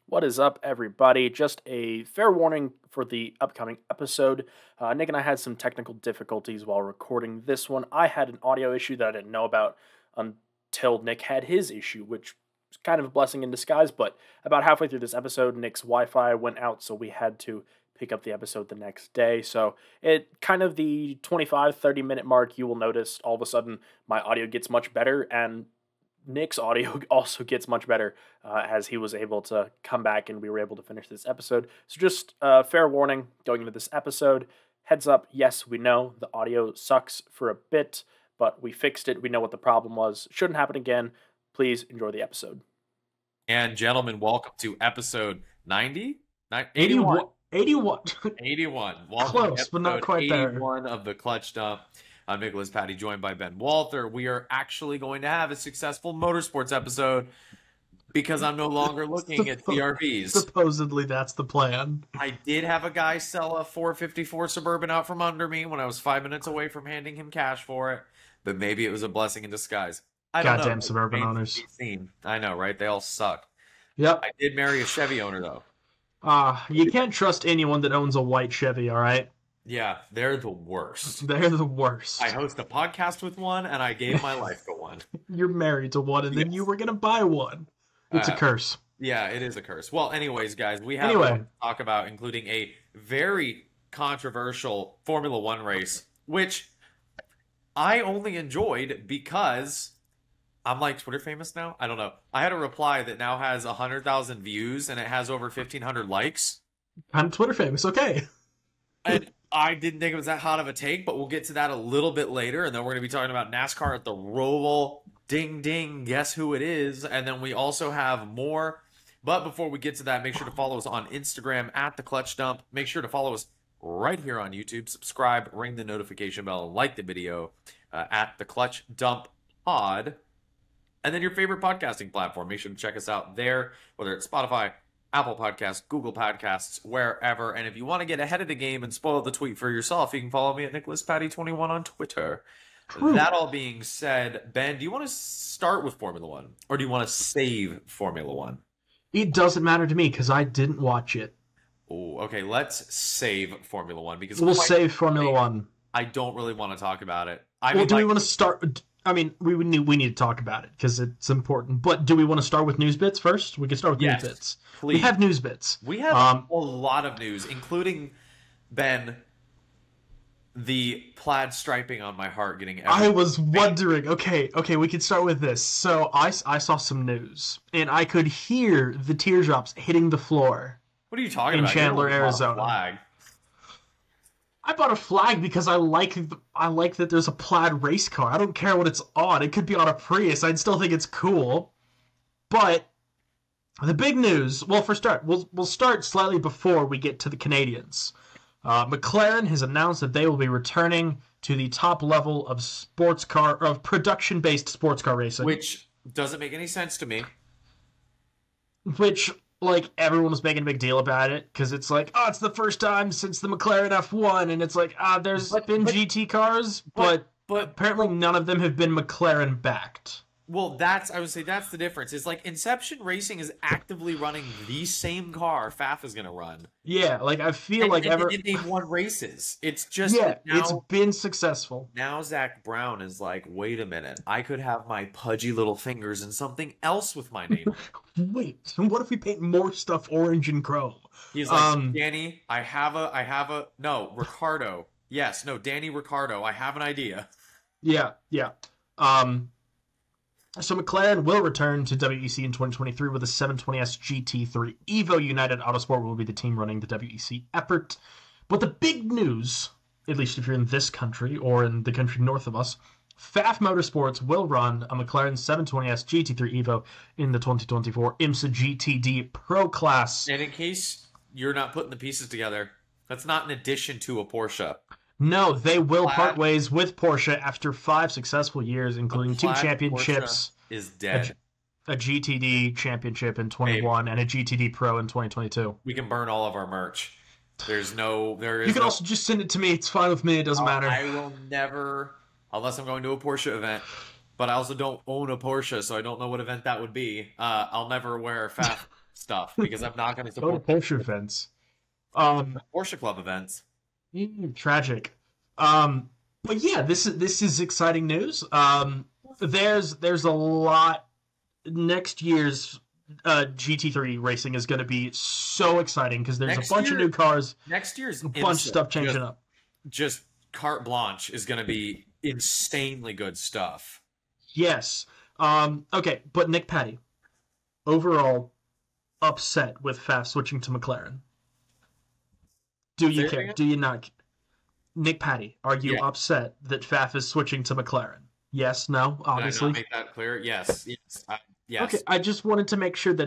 What is up, everybody? Just a fair warning for the upcoming episode. Nick and I had some technical difficulties while recording this one. I had an audio issue that I didn't know about until Nick had his issue, which was kind of a blessing in disguise. But about halfway through this episode, Nick's Wi-Fi went out, so we had to pick up the episode the next day. So it kind of the 25-30 minute mark, you will notice all of a sudden my audio gets much better, and Nick's audio also gets much better as he was able to come back and we were able to finish this episode. So just fair warning going into this episode. Heads up, yes, we know the audio sucks for a bit, but we fixed it. We know what the problem was. Shouldn't happen again. Please enjoy the episode. And gentlemen, welcome to episode 90? 81. 81. 81. Close, but not quite 81 there. of the Clutch Dump. I'm Nicholas Patty, joined by Ben Walther. We are actually going to have a successful motorsports episode because I'm no longer looking at CRVs. Supposedly, that's the plan. I did have a guy sell a 454 Suburban out from under me when I was 5 minutes away from handing him cash for it, but maybe it was a blessing in disguise. I don't know. Goddamn Suburban owners. I know, right? They all suck. Yep. I did marry a Chevy owner, though. You can't trust anyone that owns a white Chevy, all right? Yeah, they're the worst. They're the worst. I host a podcast with one, and I gave my life to one. You're married to one, and then you were going to buy one. It's a curse. Yeah, it is a curse. Well, anyways, guys, we have Anyway. to talk about, including a very controversial Formula One race, which I only enjoyed because I'm like Twitter famous now. I don't know. I had a reply that now has 100,000 views, and it has over 1,500 likes. I'm Twitter famous, okay. And I didn't think it was that hot of a take, but we'll get to that a little bit later. And then we're going to be talking about NASCAR at the Roval. Ding, ding. Guess who it is? And then we also have more. But before we get to that, make sure to follow us on Instagram at The Clutch Dump. Make sure to follow us right here on YouTube. Subscribe, ring the notification bell, and like the video at The Clutch Dump Pod. And then your favorite podcasting platform. Make sure to check us out there, whether it's Spotify, Apple Podcasts, Google Podcasts, wherever. And if you want to get ahead of the game and spoil the tweet for yourself, you can follow me at NicholasPatty21 on Twitter. True. That all being said, Ben, do you want to start with Formula One? Or do you want to save Formula One? It doesn't matter to me, because I didn't watch it. Oh, okay, let's save Formula One. Because We'll save Formula One. I don't really want to talk about it. We want to start... I mean, we need to talk about it, because it's important. But do we want to start with news bits first? We can start with news bits. Please. We have news bits. We have a lot of news, including, Ben, the plaid striping on my heart getting everywhere. I was wondering. Okay, we can start with this. So I saw some news, and I could hear the teardrops hitting the floor. What are you talking in about? Chandler, Arizona. Flag. I bought a flag because I like that there's a plaid race car. I don't care what it's on. It could be on a Prius. I'd still think it's cool. But the big news, well, for start, we'll start slightly before we get to the Canadians. McLaren has announced that they will be returning to the top level of production-based sports car racing. Which doesn't make any sense to me. Which, like, everyone was making a big deal about it, because it's like, oh, it's the first time since the McLaren F1, and it's like, there's been GT cars, but apparently none of them have been McLaren-backed. Well, I would say that's the difference. It's like Inception Racing is actively running the same car FAF is going to run. Yeah, like, I feel they've won races. It's just... Yeah, it's been successful. Now Zach Brown is like, wait a minute, I could have my pudgy little fingers and something else with my name. Wait, what if we paint more stuff orange and chrome? He's like, Danny, Ricardo. Yes, no, Danny Ricardo, I have an idea. Yeah. So McLaren will return to WEC in 2023 with a 720S GT3. Evo United Autosport will be the team running the WEC effort. But the big news, at least if you're in this country or in the country north of us, FAF Motorsports will run a McLaren 720S GT3 Evo in the 2024 IMSA GTD Pro Class. And in case you're not putting the pieces together, that's not in addition to a Porsche. No, they will part ways with Porsche after 5 successful years, including 2 championships. Porsche is dead. A GTD championship in 21 and a GTD Pro in 2022. We can burn all of our merch. You can also just send it to me. It's fine with me. It doesn't matter. I will never, unless I'm going to a Porsche event, but I also don't own a Porsche, so I don't know what event that would be. I'll never wear stuff because I'm not going to Go to support Porsche events. Um, Porsche Club events. Tragic. But yeah, this is exciting news. There's a lot. Next year's GT3 racing is going to be so exciting because there's a bunch of new cars, Next year's a bunch of stuff changing up. Just carte blanche is going to be insanely good stuff. Yes. Okay, but Nick Patty, overall upset with Fast switching to McLaren. Do you care? Do you not? Nick Patty, are you upset that Faf is switching to McLaren? Yes, no, obviously. Did I not make that clear? Yes. Yes. Okay, I just wanted to make sure that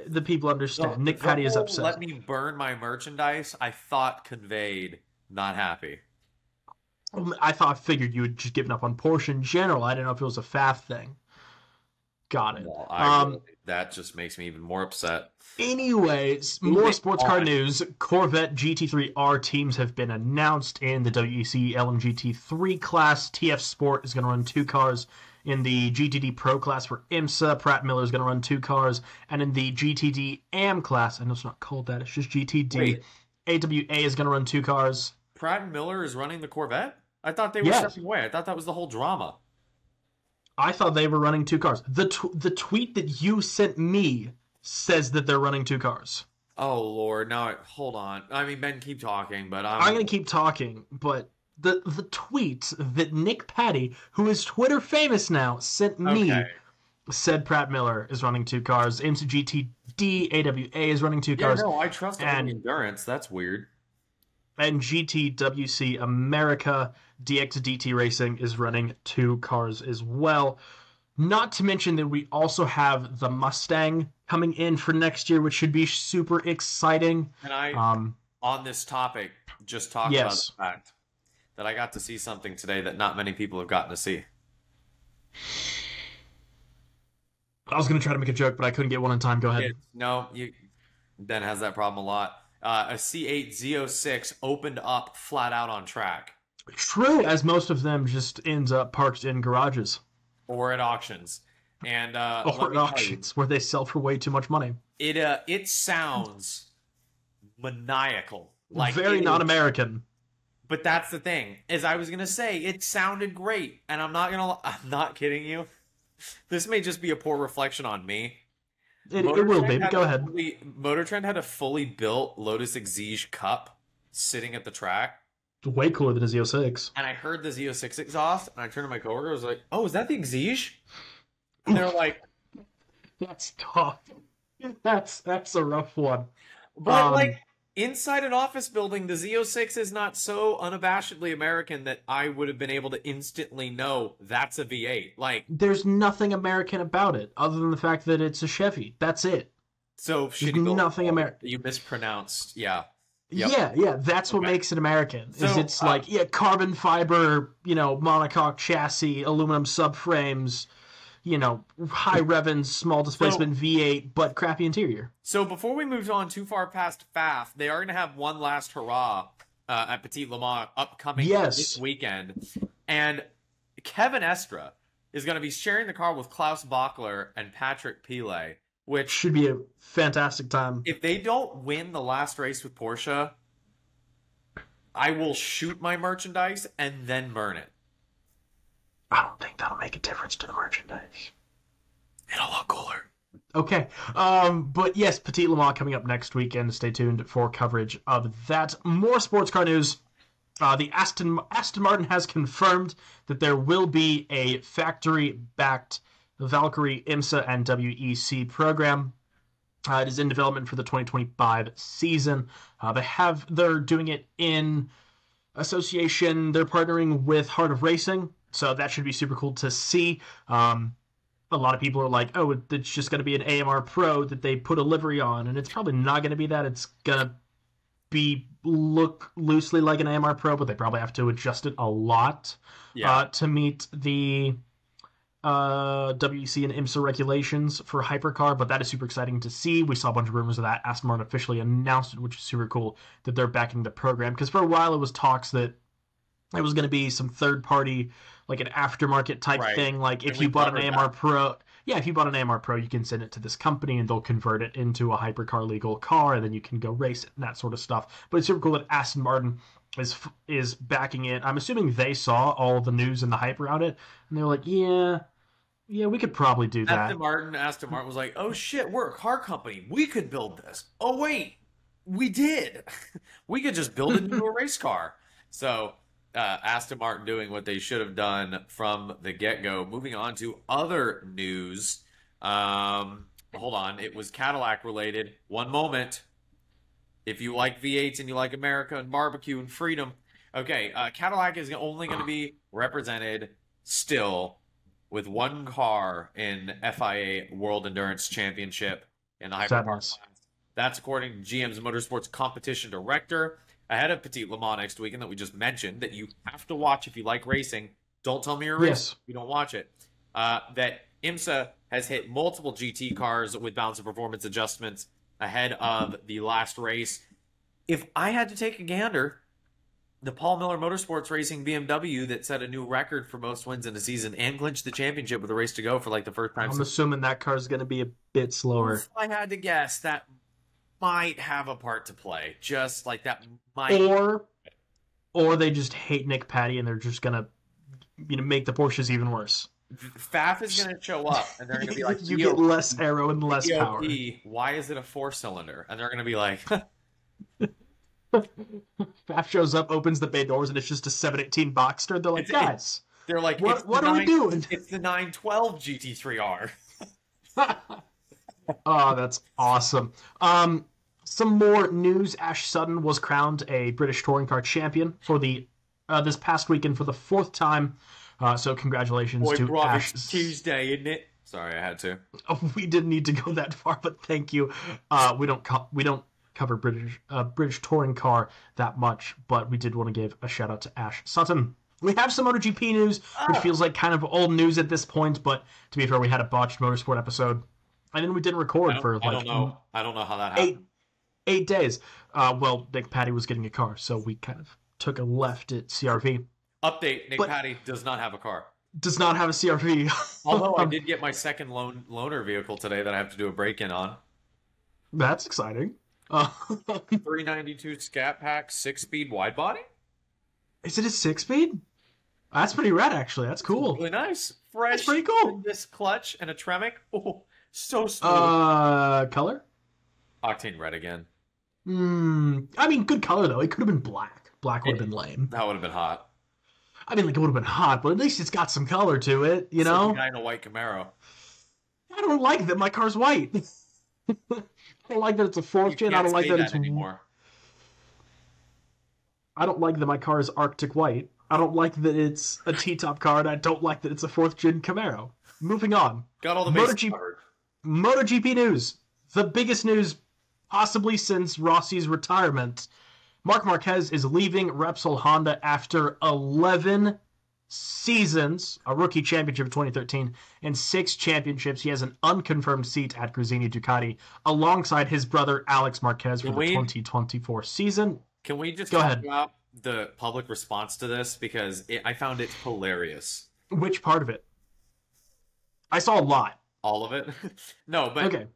the people understand. Nick Patty is upset. Let me burn my merchandise. I thought conveyed not happy. I figured you had just given up on Porsche in general. I didn't know if it was a Faf thing. Got it. Well, that just makes me even more upset. Anyways, more sports car news. Corvette GT3R teams have been announced in the WEC LMGT3 class. TF Sport is going to run 2 cars. In the GTD Pro class for IMSA, Pratt Miller is going to run 2 cars. And in the GTD AM class, I know it's not called that, it's just GTD, AWA is going to run 2 cars. Pratt Miller is running the Corvette? I thought they were stepping away. I thought that was the whole drama. I thought they were running 2 cars. The tweet that you sent me says that they're running 2 cars. Oh, Lord. Now, hold on. I mean, Ben, keep talking, but I'm going to keep talking, but the tweet that Nick Patty, who is Twitter famous now, sent me said Pratt Miller is running 2 cars. IMSA GTD AWA is running 2 cars. Yeah, no, I trust endurance. That's weird. And GTWC America DXDT Racing is running 2 cars as well. Not to mention that we also have the Mustang coming in for next year, which should be super exciting. And on this topic, just talk about the fact that I got to see something today that not many people have gotten to see. I was going to try to make a joke, but I couldn't get one in time. Go ahead. Ben has that problem a lot. A C8 Z06 opened up flat out on track. True, as most of them just ends up parked in garages. Or at auctions. And or at auctions where they sell for way too much money. It sounds maniacal. Like very not American. But that's the thing. As I was gonna say, it sounded great. And I'm not kidding you. This may just be a poor reflection on me. It will be, but go ahead. Motor Trend had a fully built Lotus Exige Cup sitting at the track. Way cooler than a Z06. And I heard the Z06 exhaust, and I turned to my coworker, I was like, oh, is that the Exige? And they're like... That's tough. That's a rough one. But, inside an office building, the Z06 is not so unabashedly American that I would have been able to instantly know that's a V8. There's nothing American about it, other than the fact that it's a Chevy. That's it. So, nothing American. You mispronounced, yeah. Yep. Yeah, that's what makes it American. It's carbon fiber, monocoque chassis, aluminum subframes, high revens, small displacement V8, but crappy interior. So before we move on too far past FAF, they are going to have one last hurrah at Petit Le Mans upcoming this weekend. And Kevin Estra is going to be sharing the car with Klaus Bachler and Patrick Pile. Which should be a fantastic time. If they don't win the last race with Porsche, I will shoot my merchandise and then burn it. I don't think that'll make a difference to the merchandise. It'll look cooler. Okay. But yes, Petit Le Mans coming up next weekend. Stay tuned for coverage of that. More sports car news. The Aston Martin has confirmed that there will be a factory-backed Valkyrie, IMSA, and WEC program. It is in development for the 2025 season. They're doing it in association. They're partnering with Heart of Racing, so that should be super cool to see. A lot of people are like, oh, it's just going to be an AMR Pro that they put a livery on, and it's probably not going to be that. It's going to look loosely like an AMR Pro, but they probably have to adjust it a lot to meet the WEC and IMSA regulations for hypercar, but that is super exciting to see. We saw a bunch of rumors of that. Aston Martin officially announced it, which is super cool that they're backing the program, because for a while it was talks that it was going to be some third party, like an aftermarket type thing, like if you bought an AMR Pro, yeah, if you bought an AMR Pro, you can send it to this company and they'll convert it into a hypercar legal car, and then you can go race it and that sort of stuff. But it's super cool that Aston Martin is backing it. I'm assuming they saw all the news and the hype around it, and they're like, yeah, we could probably do that. Aston Martin was like, oh shit, we're a car company. We could build this. Oh wait, we did. We could just build it into a race car. So Aston Martin doing what they should have done from the get-go. Moving on to other news. Hold on. It was Cadillac related. One moment. If you like V8s and you like America and barbecue and freedom. Okay, Cadillac is only going to be represented still with one car in FIA World Endurance Championship in the hypercar class. That's according to GM's Motorsports competition director. Ahead of Petit Le Mans next weekend that we just mentioned, that you have to watch if you like racing. Don't tell me you're a racer. You don't watch it. That IMSA has hit multiple GT cars with balance and performance adjustments ahead of the last race. If I had to take a gander, the Paul Miller Motorsports Racing BMW that set a new record for most wins in a season and clinched the championship with a race to go for like the first time. I'm assuming that car's going to be a bit slower. If I had to guess, that might have a part to play. Just like that might. Or they just hate Nick Patty and they're just gonna make the Porsches even worse. Faf is gonna show up and they're gonna be like, you get less aero and less power. Why is it a 4-cylinder? And they're gonna be like, Faf shows up, opens the bay doors, and it's just a 718 Boxster. They're like, guys, they're like, what are we doing? It's the 912 GT3R. Oh, that's awesome. Some more news. Ash Sutton was crowned a British touring car champion for the this past weekend for the 4th time. So congratulations to Ash. It's Tuesday, isn't it? Sorry, I had to. Oh, we didn't need to go that far, but thank you. We don't cover British touring car that much, but we did want to give a shout out to Ash Sutton. We have some MotoGP news, which feels like kind of old news at this point, but to be fair, we had a botched motorsport episode. And then we didn't record for like... I don't know how that happened. 8 days. Well, Nick Patty was getting a car, so we kind of took a left at CRV. Update, Nick Patty does not have a car. Does not have a CRV. Although I did get my second loaner vehicle today that I have to do a break-in on. That's exciting. 392 Scat Pack, 6-speed wide body? Is it a 6-speed? That's pretty rad, actually. That's cool. It's really nice. Fresh. That's pretty cool. This clutch and a Tremec. Oh, so smooth. Color? Octane red again. I mean, good color, though. It could have been black. Black would have been lame. That would have been hot. I mean, like, it would have been hot, but at least it's got some color to it, you know? Like a guy in a white Camaro. I don't like that my car's white. I don't like that it's a 4th gen. I don't like that it's anymore. I don't like that my car is Arctic white. I don't like that it's a T-top car, and I don't like that it's a 4th gen Camaro. Moving on. Got all the bases covered. MotoGP news. The biggest news possibly since Rossi's retirement. Marc Marquez is leaving Repsol Honda after 11 seasons, a rookie championship in 2013, and 6 championships. He has an unconfirmed seat at Gresini Ducati alongside his brother Alex Marquez for the 2024 season. Can we just go ahead about the public response to this? Because I found it hilarious. Which part of it? I saw a lot. All of it? No, but okay.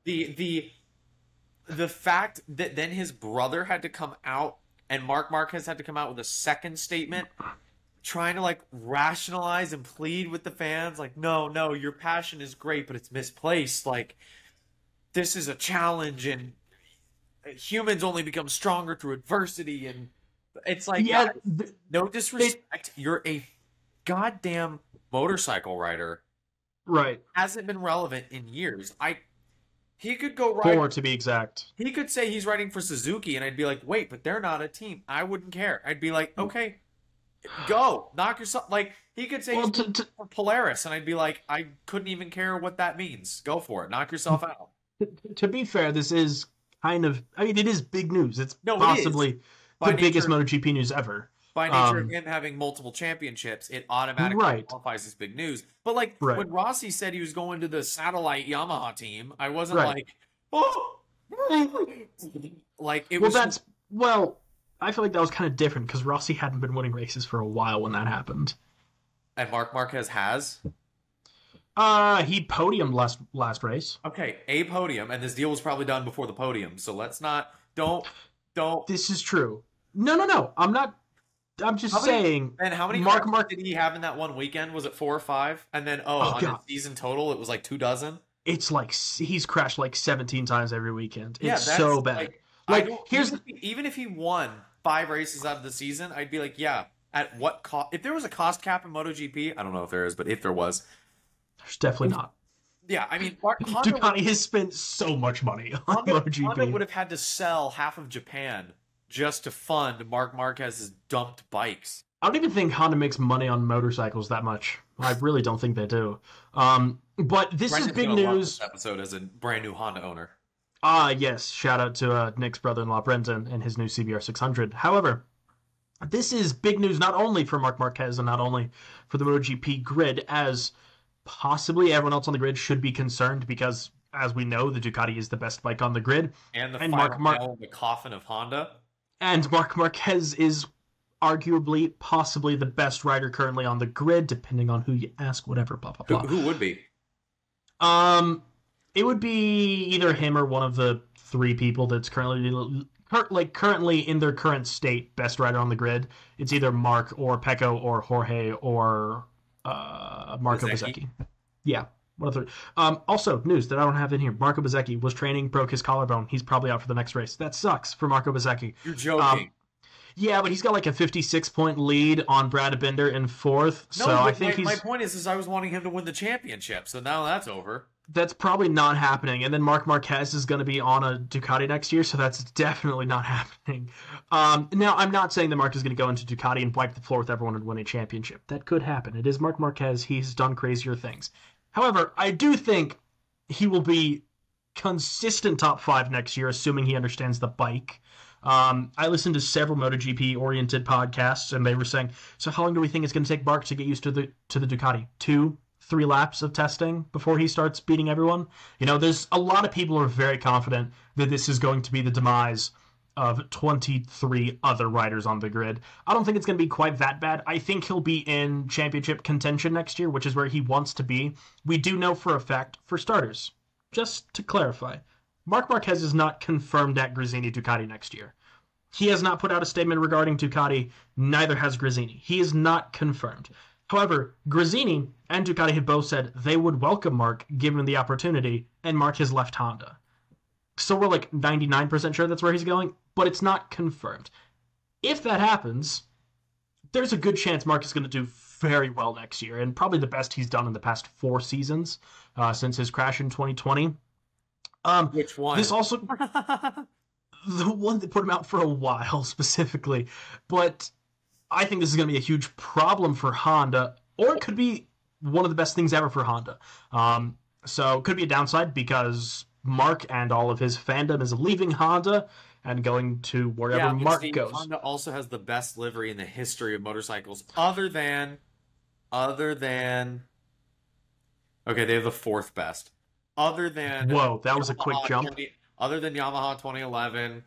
The fact that then his brother had to come out and Marc Marquez had to come out with a second statement trying to like rationalize and plead with the fans like, no, your passion is great, but it's misplaced. Like, this is a challenge and humans only become stronger through adversity. And it's like, yeah, no disrespect. You're a goddamn motorcycle rider. Right. Hasn't been relevant in years. He could go right. 4 to be exact. He could say he's riding for Suzuki, and I'd be like, wait, but they're not a team. I wouldn't care. I'd be like, okay, go. Knock yourself. Like, he could say he's for Polaris, and I'd be like, I couldn't even care what that means. Go for it. Knock yourself out. To be fair, this is kind of, I mean, it is big news. It's possibly the biggest MotoGP news ever. By nature of him having multiple championships, it automatically qualifies as big news. But like when Rossi said he was going to the satellite Yamaha team, I wasn't like, oh, like it was. I feel like that was kind of different because Rossi hadn't been winning races for a while when that happened. And Marc Marquez has. He podiumed last race. Okay, a podium, and this deal was probably done before the podium. So let's not don't. This is true. No. I'm not. I'm just saying. And how many Mark did he have in that one weekend? Was it 4 or 5? And then on the season total, it was like 2 dozen. It's like he's crashed like 17 times every weekend. It's Yeah, so bad. Like here's even if he won 5 races out of the season, I'd be like, yeah. At what cost? If there was a cost cap in MotoGP, I don't know if there is, but if there was, there's definitely not. Yeah, I mean, Ducati has spent so much money on MotoGP. Honda would have had to sell half of Japan just to fund Marc Marquez's dumped bikes. I don't even think Honda makes money on motorcycles that much. I really don't think they do. But this is big news. This episode as a brand new Honda owner. Yes. Shout out to Nick's brother-in-law Brendan and his new CBR 600. However, this is big news not only for Marc Marquez and not only for the MotoGP grid, as possibly everyone else on the grid should be concerned because, as we know, the Ducati is the best bike on the grid. And the final nail in the coffin of Honda. And Marc Marquez is arguably, possibly the best rider currently on the grid, depending on who you ask, whatever, blah, blah, blah. Who would be? It would be either him or one of the 3 people that's currently in their current state best rider on the grid. It's either Mark or Pecco or Jorge or Marco Bezzecchi. Yeah, one of the 3. Also, news that I don't have in here. Marco Bezzecchi was training, broke his collarbone. He's probably out for the next race. That sucks for Marco Bezzecchi. You're joking. Yeah, but he's got like a 56-point lead on Brad Binder in 4th. No, so I think my point is I was wanting him to win the championship. So now that's over. That's probably not happening. And then Marc Marquez is going to be on a Ducati next year, so that's definitely not happening. Now, I'm not saying that Marc is going to go into Ducati and wipe the floor with everyone and win a championship. That could happen. It is Marc Marquez. He's done crazier things. However, I do think he will be consistent top 5 next year, assuming he understands the bike. I listened to several MotoGP-oriented podcasts, and they were saying, so how long do we think it's going to take Marc to get used to the Ducati? 2-3 laps of testing before he starts beating everyone? You know, there's a lot of people who are very confident that this is going to be the demise of 23 other riders on the grid. I don't think it's going to be quite that bad. I think he'll be in championship contention next year, which is where he wants to be. We do know for a fact, for starters, just to clarify, Marc Marquez is not confirmed at Gresini Ducati next year. He has not put out a statement regarding Ducati, neither has Gresini. He is not confirmed. However, Gresini and Ducati have both said they would welcome Marc given the opportunity, and Marc has left Honda. So we're like 99% sure that's where he's going, but it's not confirmed. If that happens, there's a good chance Marc is going to do very well next year, and probably the best he's done in the past 4 seasons since his crash in 2020. Which one? This also the one that put him out for a while specifically, but I think this is going to be a huge problem for Honda, or it could be one of the best things ever for Honda. So it could be a downside because Marc and all of his fandom is leaving Honda and going to wherever Marc goes. Honda also has the best livery in the history of motorcycles, other than okay, they have the 4th best. Other than whoa, that was a quick jump. Other than Yamaha 2011,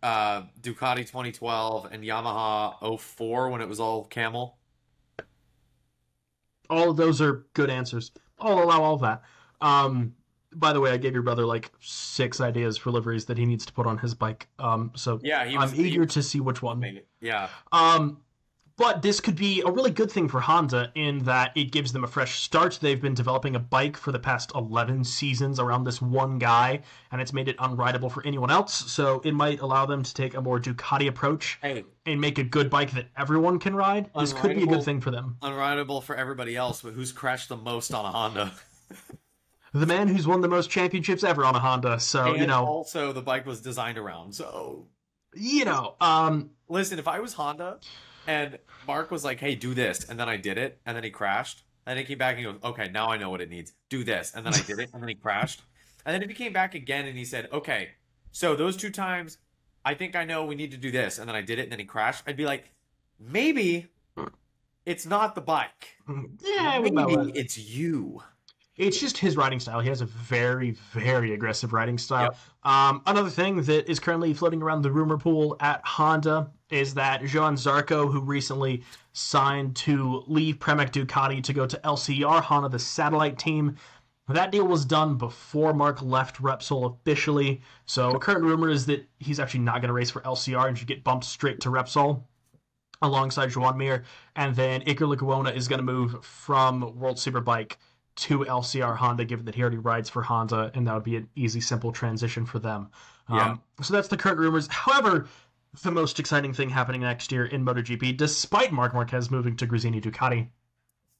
Ducati 2012, and Yamaha 04 when it was all camel. All of those are good answers. I'll allow all that. By the way, I gave your brother like 6 ideas for liveries that he needs to put on his bike. So yeah, I'm eager to see which one. Yeah. But this could be a really good thing for Honda in that it gives them a fresh start. They've been developing a bike for the past 11 seasons around this one guy, and it's made it unrideable for anyone else. So it might allow them to take a more Ducati approach and make a good bike that everyone can ride. This could be a good thing for them. Unrideable for everybody else, but who's crashed the most on a Honda? The man who's won the most championships ever on a Honda. So, and also the bike was designed around. So, listen, if I was Honda and Marc was like, hey, do this, and then I did it, and then he crashed, and he came back and he goes, okay, now I know what it needs. Do this, and then I did it, and then he crashed. And then if he came back again and he said, okay, so those 2 times, I think I know we need to do this, and then I did it, and then he crashed, I'd be like, maybe it's not the bike. Yeah, maybe it's you. It's just his riding style. He has a very, very aggressive riding style. Yep. Another thing that is currently floating around the rumor pool at Honda is that Johann Zarco, who recently signed to leave Pramac Ducati to go to LCR Honda, the satellite team, that deal was done before Mark left Repsol officially. So current rumor is that he's actually not going to race for LCR and should get bumped straight to Repsol alongside Joan Mir. And then Iker Lecuona is going to move from World Superbike to LCR Honda, given that he already rides for Honda, and that would be an easy, simple transition for them. So that's the current rumors. However, the most exciting thing happening next year in MotoGP, despite Marc Marquez moving to Gresini Ducati,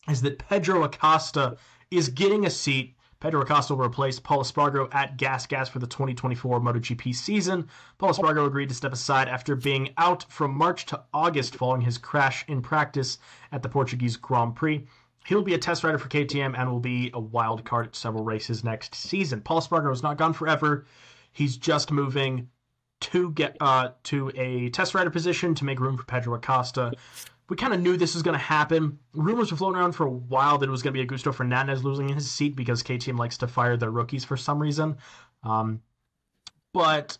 is that Pedro Acosta is getting a seat. Pedro Acosta will replace Paul Espargaro at Gas for the 2024 MotoGP season. Paul Espargaro agreed to step aside after being out from March to August following his crash in practice at the Portuguese Grand Prix. He'll be a test rider for KTM and will be a wild card at several races next season. Paul Espargaro is not gone forever. He's just moving to get to a test rider position to make room for Pedro Acosta. We kind of knew this was going to happen. Rumors were floating around for a while that it was going to be Augusto Fernandez losing his seat because KTM likes to fire their rookies for some reason. But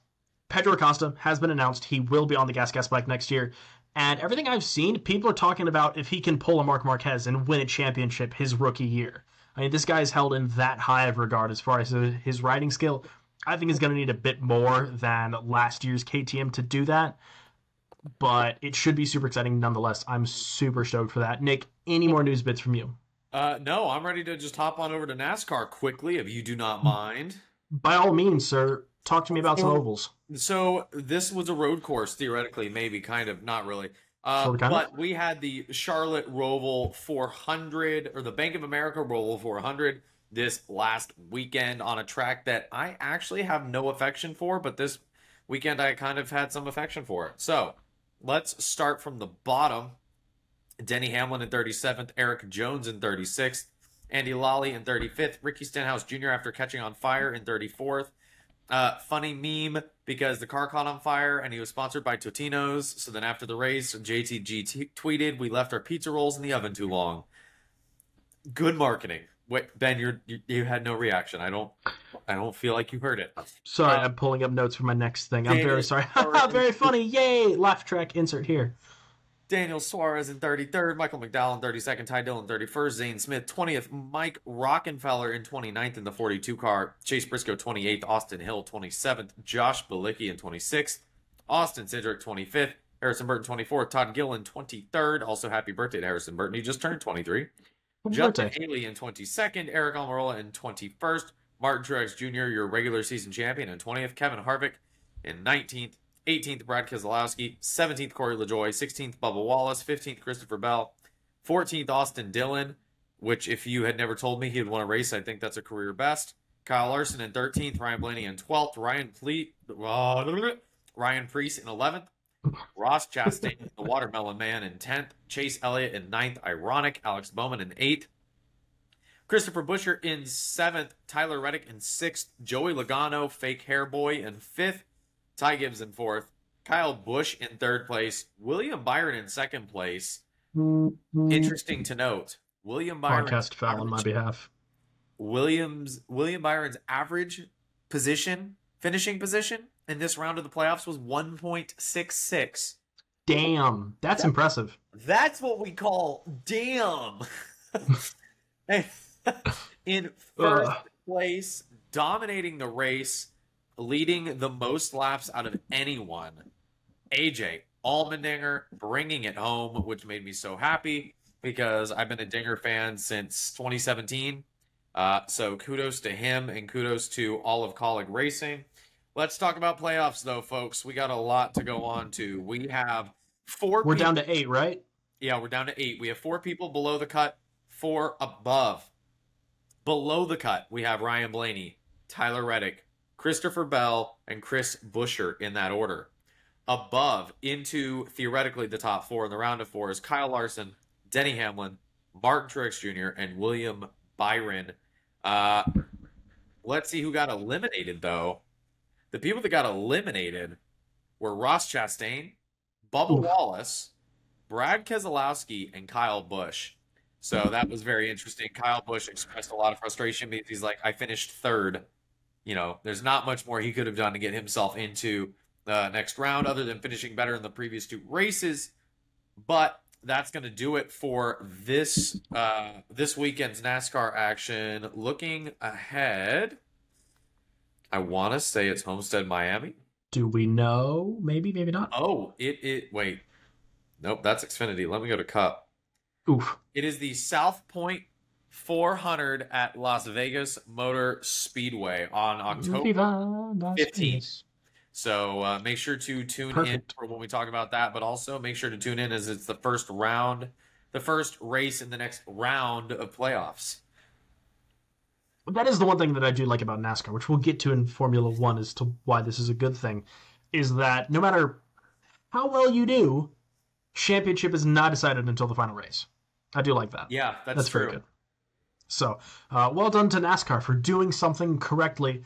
Pedro Acosta has been announced. He will be on the Gas bike next year. And everything I've seen, people are talking about if he can pull a Marc Marquez and win a championship his rookie year. I mean, this guy is held in that high of regard as far as his riding skill. I think he's going to need a bit more than last year's KTM to do that. But it should be super exciting nonetheless. I'm super stoked for that. Nick, any more news bits from you? No, I'm ready to just hop on over to NASCAR quickly, if you do not mind. By all means, sir. Talk to me about some ovals. So this was a road course, theoretically, maybe, kind of, not really. But we had the Charlotte Roval 400, or the Bank of America Roval 400, this last weekend on a track that I actually have no affection for, but this weekend I kind of had some affection for it. So let's start from the bottom. Denny Hamlin in 37th, Eric Jones in 36th, Andy Lally in 35th, Ricky Stenhouse Jr. after catching on fire in 34th. Funny meme because the car caught on fire and he was sponsored by Totino's. So then after the race, JTG tweeted, "We left our pizza rolls in the oven too long." Good marketing. Wait, Ben, you had no reaction. I don't feel like you heard it. Sorry, I'm pulling up notes for my next thing. I'm very sorry. Very funny. Yay! Laugh track insert here. Daniel Suarez in 33rd, Michael McDowell in 32nd, Ty Dillon 31st, Zane Smith 20th, Mike Rockenfeller in 29th in the 42 car, Chase Briscoe 28th, Austin Hill 27th, Josh Bilicki in 26th, Austin Cindric 25th, Harrison Burton 24th, Todd Gillen 23rd. Also, happy birthday to Harrison Burton. He just turned 23. Justin Haley in 22nd, Eric Almirola in 21st, Martin Truex Jr., your regular season champion, in 20th, Kevin Harvick in 19th, 18th, Brad Keselowski, 17th, Corey LaJoie, 16th, Bubba Wallace, 15th, Christopher Bell, 14th, Austin Dillon, which if you had never told me he would want to race, I think that's a career best. Kyle Larson in 13th, Ryan Blaney in 12th, Ryan Preece in 11th, Ross Chastain, the Watermelon Man, in 10th, Chase Elliott in 9th, Ironic, Alex Bowman in 8th, Christopher Buescher in 7th, Tyler Reddick in 6th, Joey Logano, Fake Hair Boy, in 5th, Ty Gibbs in 4th, Kyle Busch in 3rd place, William Byron in 2nd place. Interesting to note, William Byron podcast foul on my behalf. William Byron's average finishing position in this round of the playoffs was 1.66. Damn, that's impressive. That's what we call damn. In 1st place, dominating the race, leading the most laps out of anyone, AJ Allmendinger bringing it home, which made me so happy because I've been a Dinger fan since 2017. So kudos to him and kudos to all of Colleague Racing. Let's talk about playoffs, though, folks. We got a lot to go on to. We have 4 We're down to 8, right? Yeah, we're down to 8. We have 4 people below the cut, 4 above. Below the cut, we have Ryan Blaney, Tyler Reddick, Christopher Bell, and Chris Buescher in that order. Above, into theoretically the top 4 in the round of 4 is Kyle Larson, Denny Hamlin, Martin Truex Jr., and William Byron. Let's see who got eliminated, though. The people that got eliminated were Ross Chastain, Bubba Wallace, Brad Keselowski, and Kyle Busch. So that was very interesting. Kyle Busch expressed a lot of frustration because he's like, I finished third. There's not much more he could have done to get himself into the next round other than finishing better in the previous 2 races. But that's going to do it for this weekend's NASCAR action. Looking ahead, I want to say it's Homestead, Miami. Do we know? Maybe not. Oh, wait. Nope, that's Xfinity. Let me go to Cup. Oof. It is the South Point 400 at Las Vegas Motor Speedway on October 15th. So make sure to tune in for when we talk about that, but also make sure to tune in as it's the first race in the next round of playoffs. That is the one thing that I do like about NASCAR, which we'll get to in Formula One as to why this is a good thing, is that no matter how well you do, championship is not decided until the final race. I do like that. Yeah, that's true. Very good. So, well done to NASCAR for doing something correctly.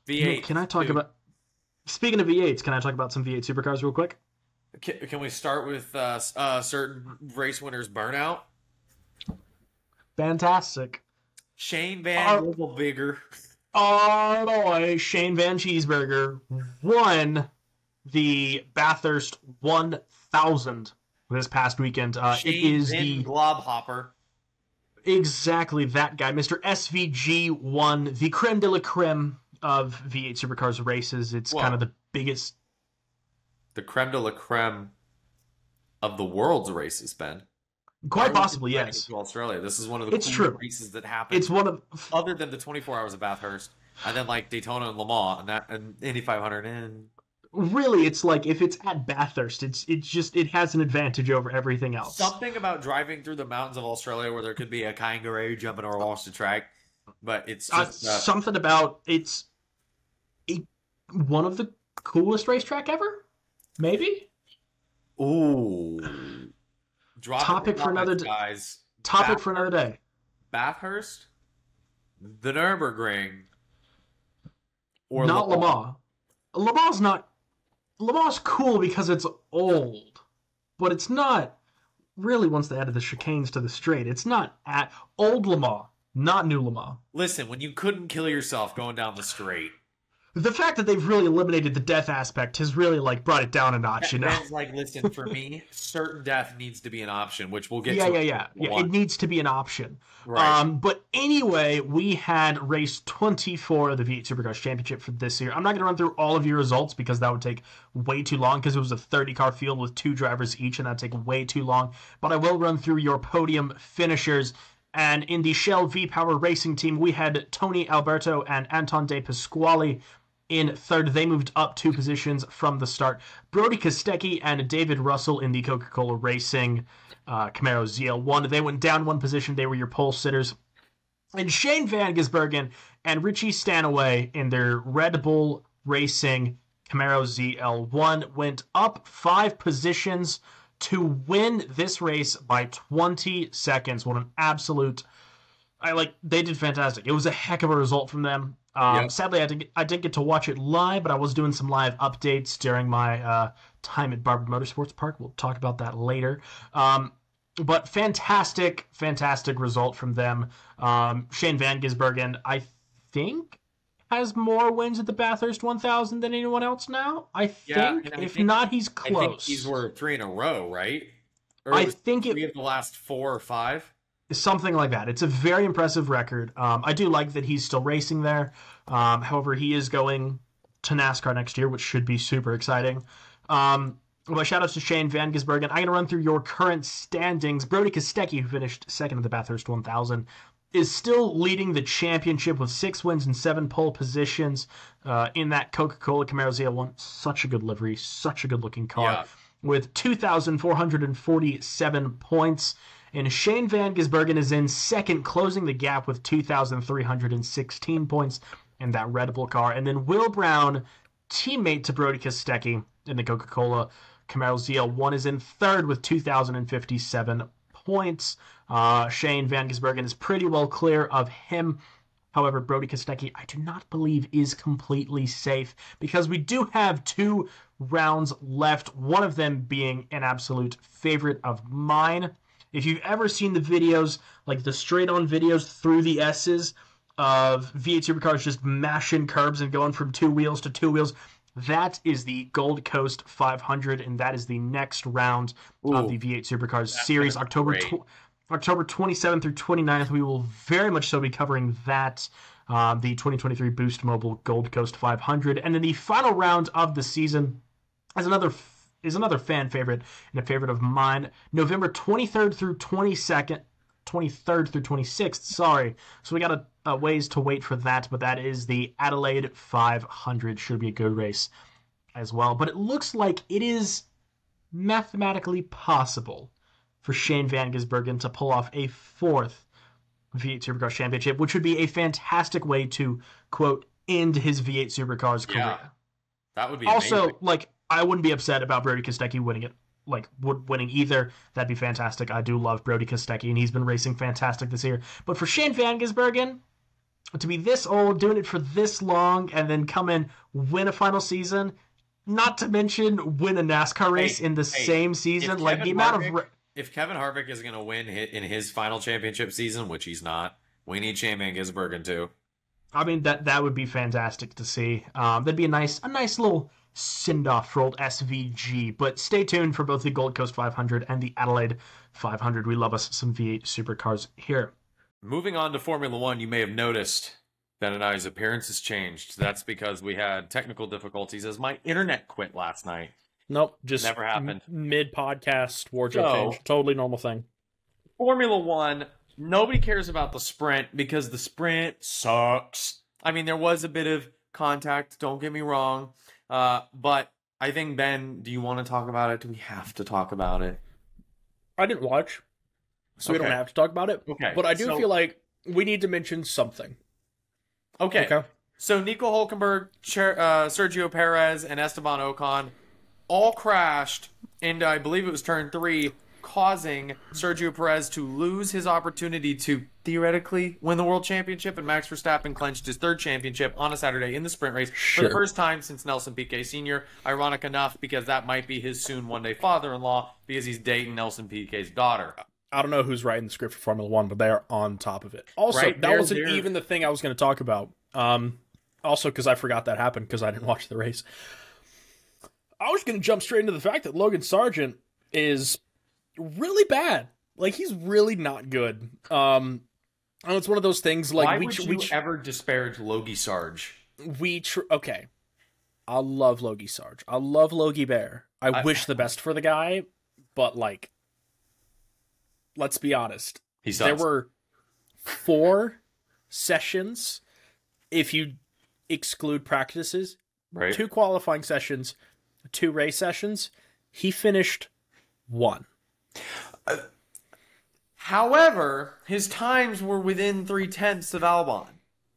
V8. Can I talk about... Speaking of V8s, can I talk about some V8 supercars real quick? Can we start with certain race winners' burnout? Fantastic. Shane Van Gisbergen. Our boy, Shane Van Cheeseburger, won the Bathurst 1000 this past weekend. Shane it is Van the Globhopper. Exactly that guy. Mr. SVG won the creme de la creme of V8 Supercars races. It's kind of the biggest... The creme de la creme of the world's races, Ben. Quite possibly, yes. To Australia. This is one of the coolest races that happened. It's one of... Other than the 24 Hours of Bathurst, and then like Daytona and Le Mans, and Indy 500, and... Really, it's like, if it's at Bathurst, it has an advantage over everything else. Something about driving through the mountains of Australia where there could be a kangaroo jumping across the track, but it's just... something about... It's one of the coolest racetrack ever? Maybe? Ooh. Topic for another guys. Topic for another day. Bathurst, the Nürburgring, or not Le Mans. Le Mans not. Le Mans cool because it's old, but it's not really once they added the chicanes to the straight. It's not at old Le Mans, not new Le Mans. Listen, when you couldn't kill yourself going down the straight. The fact that they've really eliminated the death aspect has really brought it down a notch, you know? Ben's like, listen, for me, certain death needs to be an option, which we'll get to. Yeah, it needs to be an option. Right. But anyway, we had race 24 of the V8 Supercars Championship for this year. I'm not going to run through all of your results because that would take way too long because it was a 30-car field with 2 drivers each, and that'd take way too long. But I will run through your podium finishers. And in the Shell V-Power Racing team, we had Tony Alberto and Anton De Pasquale in third. They moved up 2 positions from the start. Brody Kostecki and David Russell in the Coca-Cola Racing Camaro ZL1. They went down 1 position. They were your pole sitters. And Shane Van Gisbergen and Richie Stanaway in their Red Bull Racing Camaro ZL1 went up 5 positions to win this race by 20 seconds. What an absolute... they did fantastic. It was a heck of a result from them. Sadly, I didn't get to watch it live, but I was doing some live updates during my time at Barber Motorsports Park. We'll talk about that later. But fantastic result from them. Shane Van Gisbergen, I think, has more wins at the Bathurst 1000 than anyone else now. I think. If not, he's close. I think these were 3 in a row, right? Or I think 3 of the last 4 or 5. Something like that. It's a very impressive record. I do like that he's still racing there. However, he is going to NASCAR next year, which should be super exciting. But shout out to Shane Van Gisbergen. I'm going to run through your current standings. Brody Kostecki, who finished second at the Bathurst 1000, is still leading the championship with 6 wins and 7 pole positions in that Coca-Cola Camaro ZL1. Such a good livery, such a good looking car. With 2,447 points. And Shane Van Gisbergen is in second, closing the gap with 2,316 points in that Red Bull car. And then Will Brown, teammate to Brody Kostecki in the Coca-Cola Camaro ZL1, is in third with 2,057 points. Shane Van Gisbergen is pretty well clear of him. However, Brody Kostecki, I do not believe, is completely safe because we do have 2 rounds left, one of them being an absolute favorite of mine. If you've ever seen the videos, like the straight-on videos through the S's of V8 supercars just mashing curbs and going from two wheels to two wheels, that is the Gold Coast 500, and that is the next round of the V8 Supercars series, October 27th through 29th. We will very much so be covering that, the 2023 Boost Mobile Gold Coast 500. And then the final round of the season is another fan favorite and a favorite of mine, November 23rd through 22nd. 23rd through 26th, sorry. So we got a ways to wait for that, but that is the Adelaide 500. Should be a good race as well. But it looks like it is mathematically possible for Shane Van Gisbergen to pull off a fourth V8 Supercars championship, which would be a fantastic way to, quote, end his V8 Supercars career. That would be also, amazing. like, I wouldn't be upset about Brody Kostecki winning it. Winning either. That'd be fantastic. I do love Brody Kostecki, and he's been racing fantastic this year. But for Shane Van Gisbergen to be this old, doing it for this long, and then come in, win a final season, not to mention win a NASCAR race in the same season, like the amount of... If Kevin Harvick is going to win in his final championship season, which he's not, we need Shane Van Gisbergen too. I mean, that would be fantastic to see. That'd be a nice little send-off for old SVG. But stay tuned for both the Gold Coast 500 and the Adelaide 500. We love us some V8 supercars here. Moving on to Formula One, you may have noticed Ben and I's appearance has changed. That's because we had technical difficulties as my internet quit last night. Nope, just never happened. Mid-podcast wardrobe change. Totally normal thing. Formula One, nobody cares about the sprint because the sprint sucks. I mean, there was a bit of contact, don't get me wrong. But I think, Ben, do you want to talk about it? Do we have to talk about it? I didn't watch, so we don't have to talk about it. Okay. But I do feel like we need to mention something. Okay. So Nico Hülkenberg, Sergio Perez, and Esteban Ocon all crashed into, I believe it was turn 3, causing Sergio Perez to lose his opportunity to theoretically win the World Championship, and Max Verstappen clinched his third championship on a Saturday in the sprint race for the first time since Nelson Piquet Sr. Ironic enough, because that might be his soon one-day father-in-law, because he's dating Nelson Piquet's daughter. I don't know who's writing the script for Formula One, but they are on top of it. Also, Right, that wasn't even the thing I was going to talk about. Also, because I forgot that happened because I didn't watch the race. I was going to jump straight into the fact that Logan Sargent is really bad. Like, he's really not good. And it's one of those things like... Why would you ever disparage Logie Sarge? Okay. I love Logie Sarge. I love Logie Bear. I wish the best for the guy, but, like, let's be honest. He sucks. There were 4 sessions, if you exclude practices, right. 2 qualifying sessions, 2 race sessions. He finished 1. However, his times were within 3/10 of Albon.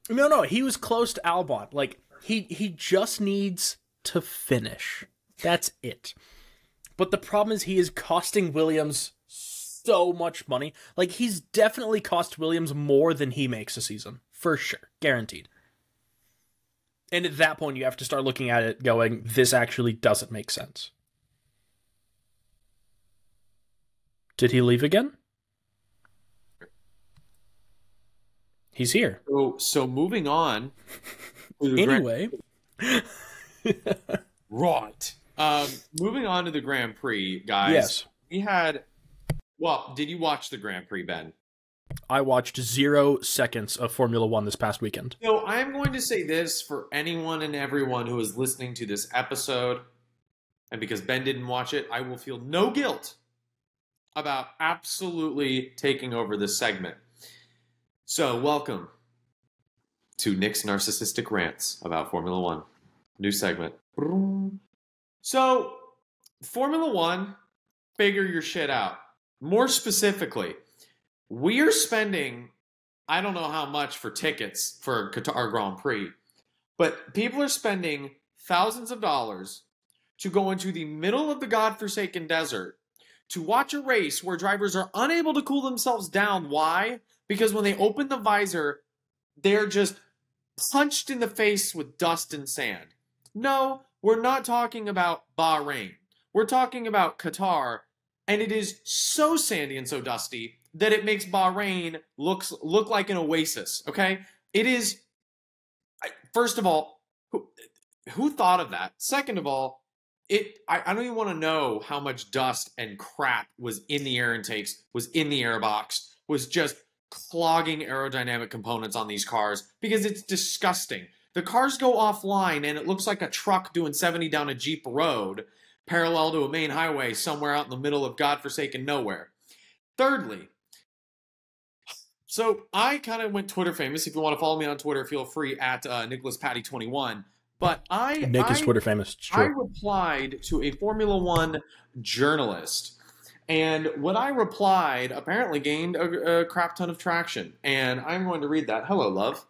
No, he was close to Albon. Like, he just needs to finish. That's it. But the problem is he is costing Williams so much money. Like, he's definitely cost Williams more than he makes a season. For sure. Guaranteed. And at that point, you have to start looking at it going, this actually doesn't make sense. Did he leave again? He's here. So moving on. Anyway. Right. Moving on to the Grand Prix, guys. Yes. We had... Well, did you watch the Grand Prix, Ben? I watched 0 seconds of Formula One this past weekend. So I'm going to say this for anyone and everyone who is listening to this episode, and because Ben didn't watch it, I will feel no guilt about absolutely taking over this segment. So welcome to Nick's Narcissistic Rants about Formula One. New segment. So, Formula One, figure your shit out. More specifically, we are spending, I don't know how much for tickets for Qatar Grand Prix, but people are spending thousands of dollars to go into the middle of the godforsaken desert to watch a race where drivers are unable to cool themselves down. Why? Because when they open the visor, they're just punched in the face with dust and sand. No, we're not talking about Bahrain. We're talking about Qatar. and it is so sandy and so dusty that it makes Bahrain look like an oasis, okay? It is, first of all, who thought of that? Second of all, I don't even want to know how much dust and crap was in the air intakes, was in the airbox, was just clogging aerodynamic components on these cars, because it's disgusting. The cars go offline and it looks like a truck doing 70 down a Jeep road parallel to a main highway somewhere out in the middle of godforsaken nowhere. Thirdly, so I kind of went Twitter famous. If you want to follow me on Twitter, feel free at NicholasPatty21. But Nick is Twitter famous. It's true. I replied to a Formula One journalist. And what I replied apparently gained a crap ton of traction. And I'm going to read that. Hello, love.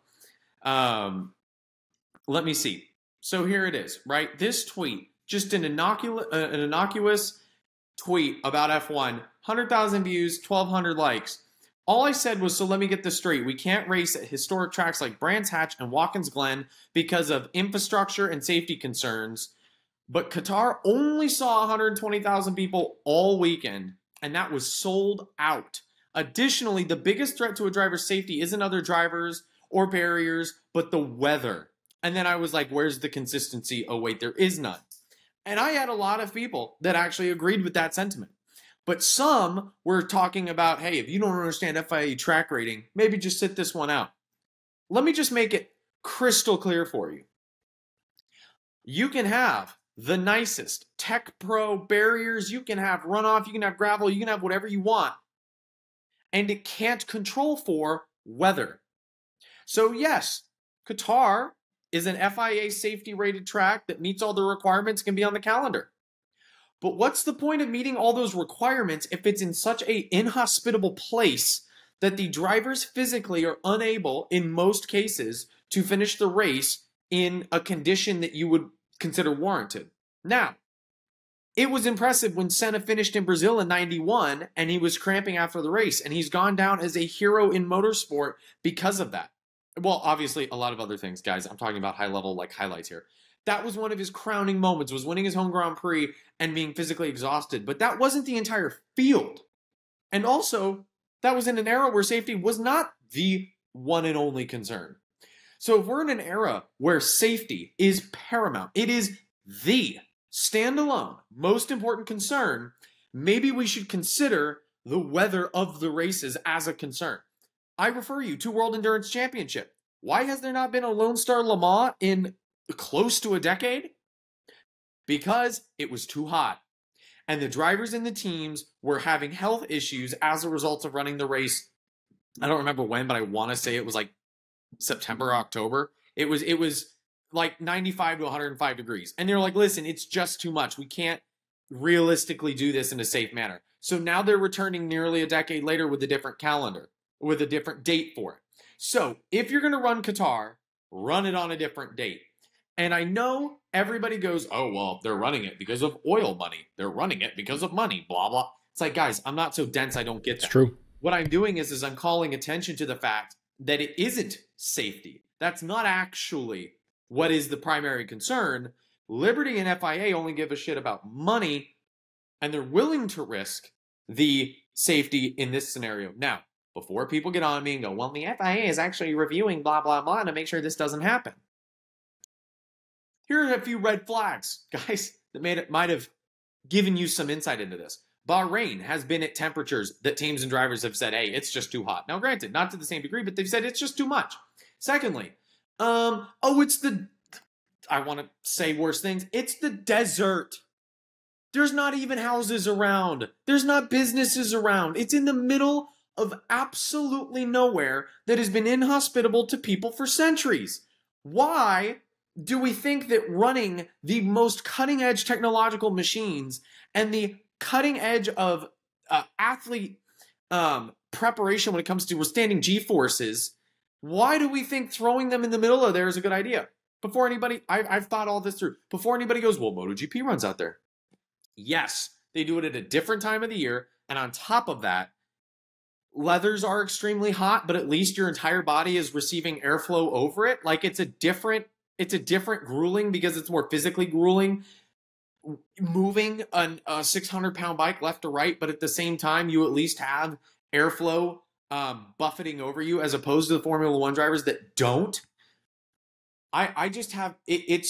Let me see. So here it is, right? This tweet, just an innocuous tweet about F1, 100,000 views, 1,200 likes. All I said was, so let me get this straight. We can't race at historic tracks like Brands Hatch and Watkins Glen because of infrastructure and safety concerns. But Qatar only saw 120,000 people all weekend, and that was sold out. Additionally, the biggest threat to a driver's safety isn't other drivers or barriers, but the weather. And then I was like, where's the consistency? Oh, wait, there is none. And I had a lot of people that actually agreed with that sentiment. But some were talking about, hey, if you don't understand FIA track rating, maybe just sit this one out. Let me just make it crystal clear for you. You can have the nicest Tech Pro barriers, you can have runoff, you can have gravel, you can have whatever you want. And it can't control for weather. So yes, Qatar is an FIA safety rated track that meets all the requirements, can be on the calendar. But what's the point of meeting all those requirements if it's in such an inhospitable place that the drivers physically are unable, in most cases, to finish the race in a condition that you would consider warranted? Now, it was impressive when Senna finished in Brazil in '91 and he was cramping after the race, and he's gone down as a hero in motorsport because of that. Well, obviously, a lot of other things, guys. I'm talking about high-level like highlights here. That was one of his crowning moments, was winning his home Grand Prix and being physically exhausted. But that wasn't the entire field. And also, that was in an era where safety was not the one and only concern. So if we're in an era where safety is paramount, it is the standalone most important concern, maybe we should consider the weather of the races as a concern. I refer you to World Endurance Championship. Why has there not been a Lone Star Le Mans in close to a decade? Because it was too hot. And the drivers and the teams were having health issues as a result of running the race. I don't remember when, but I want to say it was like September, October. It was like 95 to 105 degrees. And they're like, listen, it's just too much. We can't realistically do this in a safe manner. So now they're returning nearly a decade later with a different calendar, with a different date for it. So if you're going to run Qatar, run it on a different date. And I know everybody goes, oh, well, they're running it because of oil money. They're running it because of money, blah, blah. It's like, guys, I'm not so dense I don't get that. It's true. What I'm doing is I'm calling attention to the fact that it isn't safety. That's not actually what is the primary concern. Liberty and FIA only give a shit about money, and they're willing to risk the safety in this scenario. Now, before people get on me and go, well, the FIA is actually reviewing blah, blah, blah to make sure this doesn't happen. Here are a few red flags, guys, that might have given you some insight into this. Bahrain has been at temperatures that teams and drivers have said, hey, it's just too hot. Now, granted, not to the same degree, but they've said it's just too much. Secondly, I want to say worse things. It's the desert. There's not even houses around. There's not businesses around. It's in the middle of absolutely nowhere that has been inhospitable to people for centuries. Why do we think that running the most cutting-edge technological machines and the cutting edge of athlete preparation when it comes to withstanding G-forces, why do we think throwing them in the middle of there is a good idea? Before anybody, I've thought all this through. Before anybody goes, well, MotoGP runs out there. Yes, they do it at a different time of the year, and on top of that, leathers are extremely hot, but at least your entire body is receiving airflow over it. Like it's a different grueling because it's more physically grueling. moving a 600-pound bike left to right, but at the same time, you at least have airflow buffeting over you, as opposed to the Formula One drivers that don't. I just have it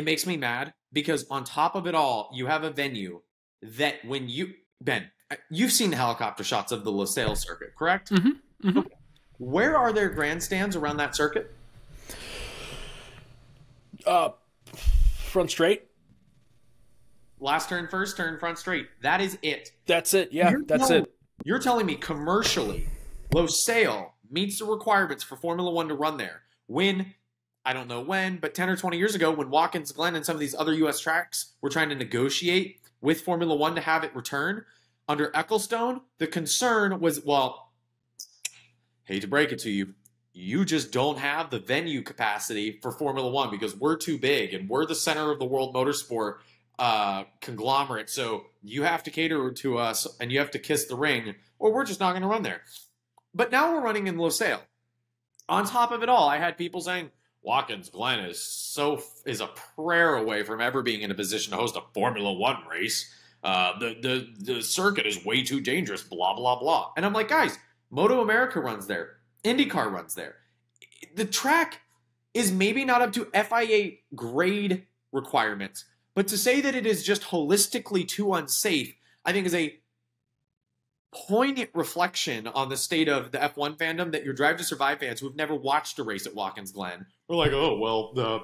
makes me mad, because on top of it all, you have a venue that when Ben, you've seen the helicopter shots of the LaSalle circuit, correct? Mm-hmm. Mm-hmm. Okay. Where are there grandstands around that circuit? Front straight. Last turn, first turn, front straight. That is it. That's it. Yeah, that's it. You're telling me commercially, LaSalle meets the requirements for Formula One to run there. When, I don't know when, but 10 or 20 years ago, when Watkins Glen and some of these other U.S. tracks were trying to negotiate with Formula One to have it return, under Ecclestone, the concern was, well, hate to break it to you, you just don't have the venue capacity for Formula One because we're too big and we're the center of the world motorsport conglomerate. So you have to cater to us and you have to kiss the ring, or we're just not going to run there. But now we're running in LaSalle. On top of it all, I had people saying Watkins Glen is a prayer away from ever being in a position to host a Formula One race. The circuit is way too dangerous, blah, blah, blah. And I'm like, guys, Moto America runs there. IndyCar runs there. The track is maybe not up to FIA grade requirements, but to say that it is just holistically too unsafe, I think is a poignant reflection on the state of the F1 fandom that your Drive to Survive fans who have never watched a race at Watkins Glen are like, oh, well, the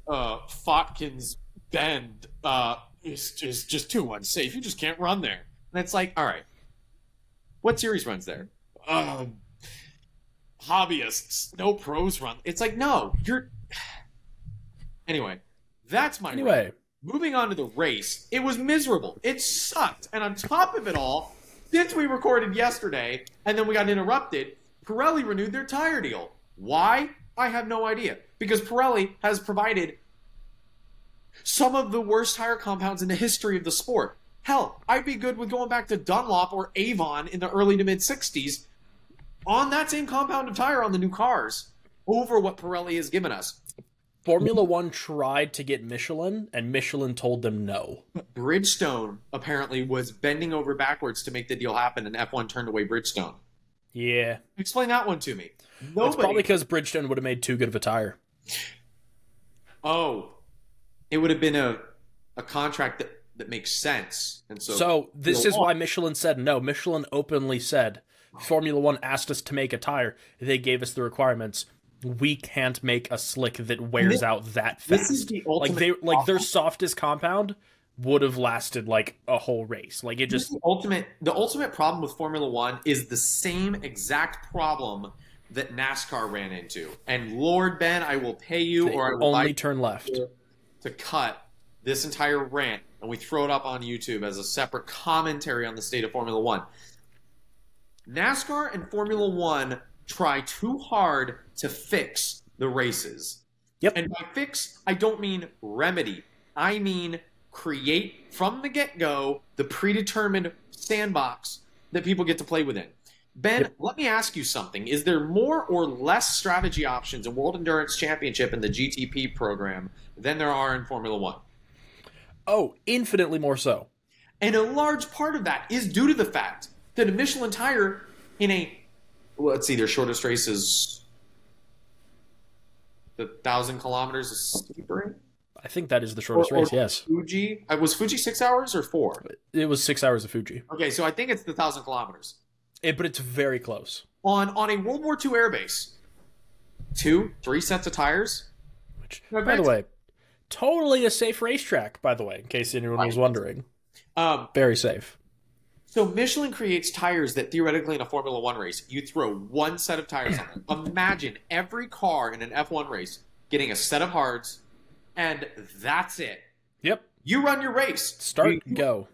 Fotkins Bend is just too unsafe. You just can't run there. And it's like, all right, what series runs there? Hobbyists, no pros run. It's like, no, you're... Anyway, that's my... Anyway. Moving on to the race, it was miserable. It sucked. And on top of it all, since we recorded yesterday and then we got interrupted, Pirelli renewed their tire deal. Why? I have no idea. Because Pirelli has provided some of the worst tire compounds in the history of the sport. Hell, I'd be good with going back to Dunlop or Avon in the early to mid-60s on that same compound of tire on the new cars over what Pirelli has given us. Formula One tried to get Michelin, and Michelin told them no. Bridgestone apparently was bending over backwards to make the deal happen, and F1 turned away Bridgestone. Yeah. Explain that one to me. It's probably because Bridgestone would have made too good of a tire. Oh. It would have been a contract that makes sense. And so this is why Michelin said no. Michelin openly said, Formula One asked us to make a tire. They gave us the requirements. We can't make a slick that wears out that fast. This is the ultimate their softest compound would have lasted like a whole race. Like it just the ultimate problem with Formula One is the same exact problem that NASCAR ran into. And Lord Ben, I will pay you, or I will only turn left to cut this entire rant, and we throw it up on YouTube as a separate commentary on the state of Formula One. NASCAR and Formula One try too hard to fix the races. Yep. And by fix, I don't mean remedy. I mean create from the get-go the predetermined sandbox that people get to play within. Ben, Let me ask you something. Is there more or less strategy options in World Endurance Championship and the GTP program than there are in Formula One? Oh, infinitely more so. And a large part of that is due to the fact that a Michelin tire in a... Let's see, their shortest race is the 1,000 kilometers of Sebring? I think that is the shortest race, yes. Fuji? Was Fuji 6 hours or 4? It was 6 hours of Fuji. Okay, so I think it's the 1,000 kilometers. But it's very close. On a World War II airbase, 2-3 sets of tires. Which, by the way, totally a safe racetrack, by the way, in case anyone was wondering. Very safe. So Michelin creates tires that theoretically in a Formula One race, you throw one set of tires on them. Imagine every car in an F1 race getting a set of hards, and that's it. Yep. You run your race. Start, go.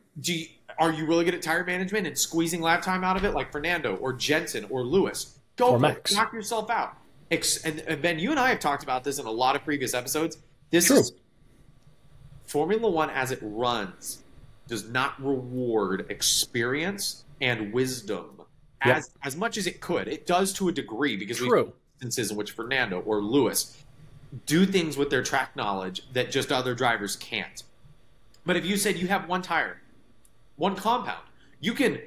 Are you really good at tire management and squeezing lap time out of it like Fernando or Jensen or Lewis? Go or Max. Knock yourself out. And Ben, you and I have talked about this in a lot of previous episodes. This True. is Formula One as it runs does not reward experience and wisdom as much as it could. It does to a degree because we have instances in which Fernando or Lewis do things with their track knowledge that just other drivers can't. But if you said you have one tire, one compound, you can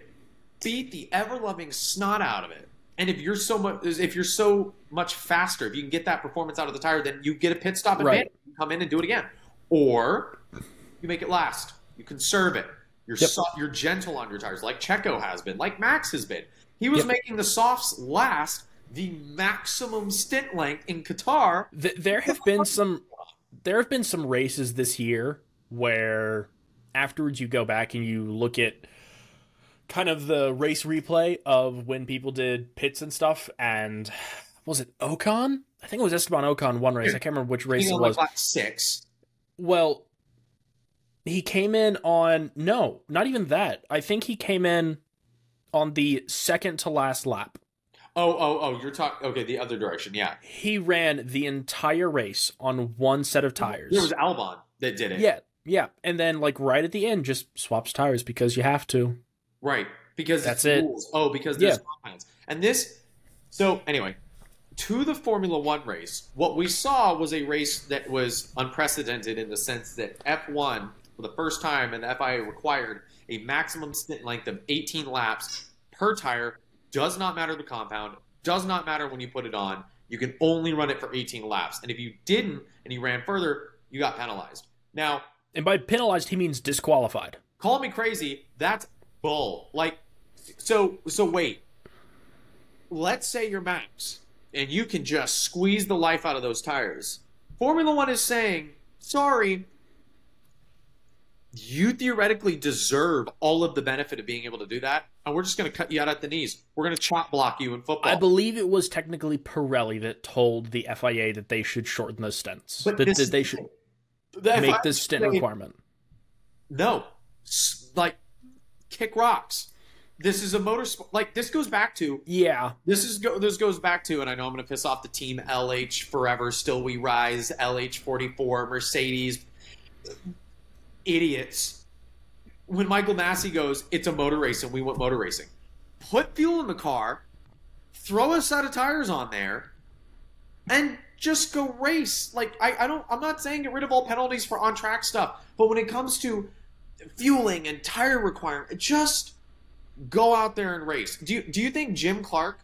beat the ever-loving snot out of it. And if you're so much faster, if you can get that performance out of the tire, then you get a pit stop advantage. Right. You come in and do it again. Or you make it last. You conserve it. You're gentle on your tires, like Checo has been, like Max has been. He was making the softs last the maximum stint length in Qatar. There have been some races this year where afterwards you go back and you look at kind of the race replay of when people did pits and stuff, and was it Ocon? I think it was Esteban Ocon one race. I can't remember which race it was. Like 6. Well, he came in on... No, not even that. I think he came in on the second to last lap. Oh, you're talking... Okay, the other direction, yeah. He ran the entire race on one set of tires. It was Albon that did it. Yeah. And then, like, right at the end, just swaps tires because you have to. Right, because that's it's it. rules. Oh, because there's compounds. And this... So, anyway, to the Formula One race, what we saw was a race that was unprecedented in the sense that F1, for the first time, and the FIA required a maximum stint length of 18 laps per tire. Does not matter the compound. Does not matter when you put it on. You can only run it for 18 laps. And if you didn't and you ran further, you got penalized. Now... And by penalized, he means disqualified. Call me crazy. That's bull. Like, so wait. Let's say you're Max, and you can just squeeze the life out of those tires. Formula One is saying, sorry, you theoretically deserve all of the benefit of being able to do that, and we're just going to cut you out at the knees. We're going to chop block you in football. I believe it was technically Pirelli that told the FIA that they should shorten those stints. But that they should make this stint requirement. No. Like, kick rocks. This is a motorsport. Like, this goes back to... Yeah. This goes back to, and I know I'm going to piss off the team LH forever, still we rise, LH44, Mercedes, idiots. When Michael Massey goes, it's a motor race and we want motor racing. Put fuel in the car, throw a set of tires on there, and just go race. Like, I'm not saying get rid of all penalties for on-track stuff, but when it comes to fueling and tire requirement, just go out there and race. Do you think Jim Clark,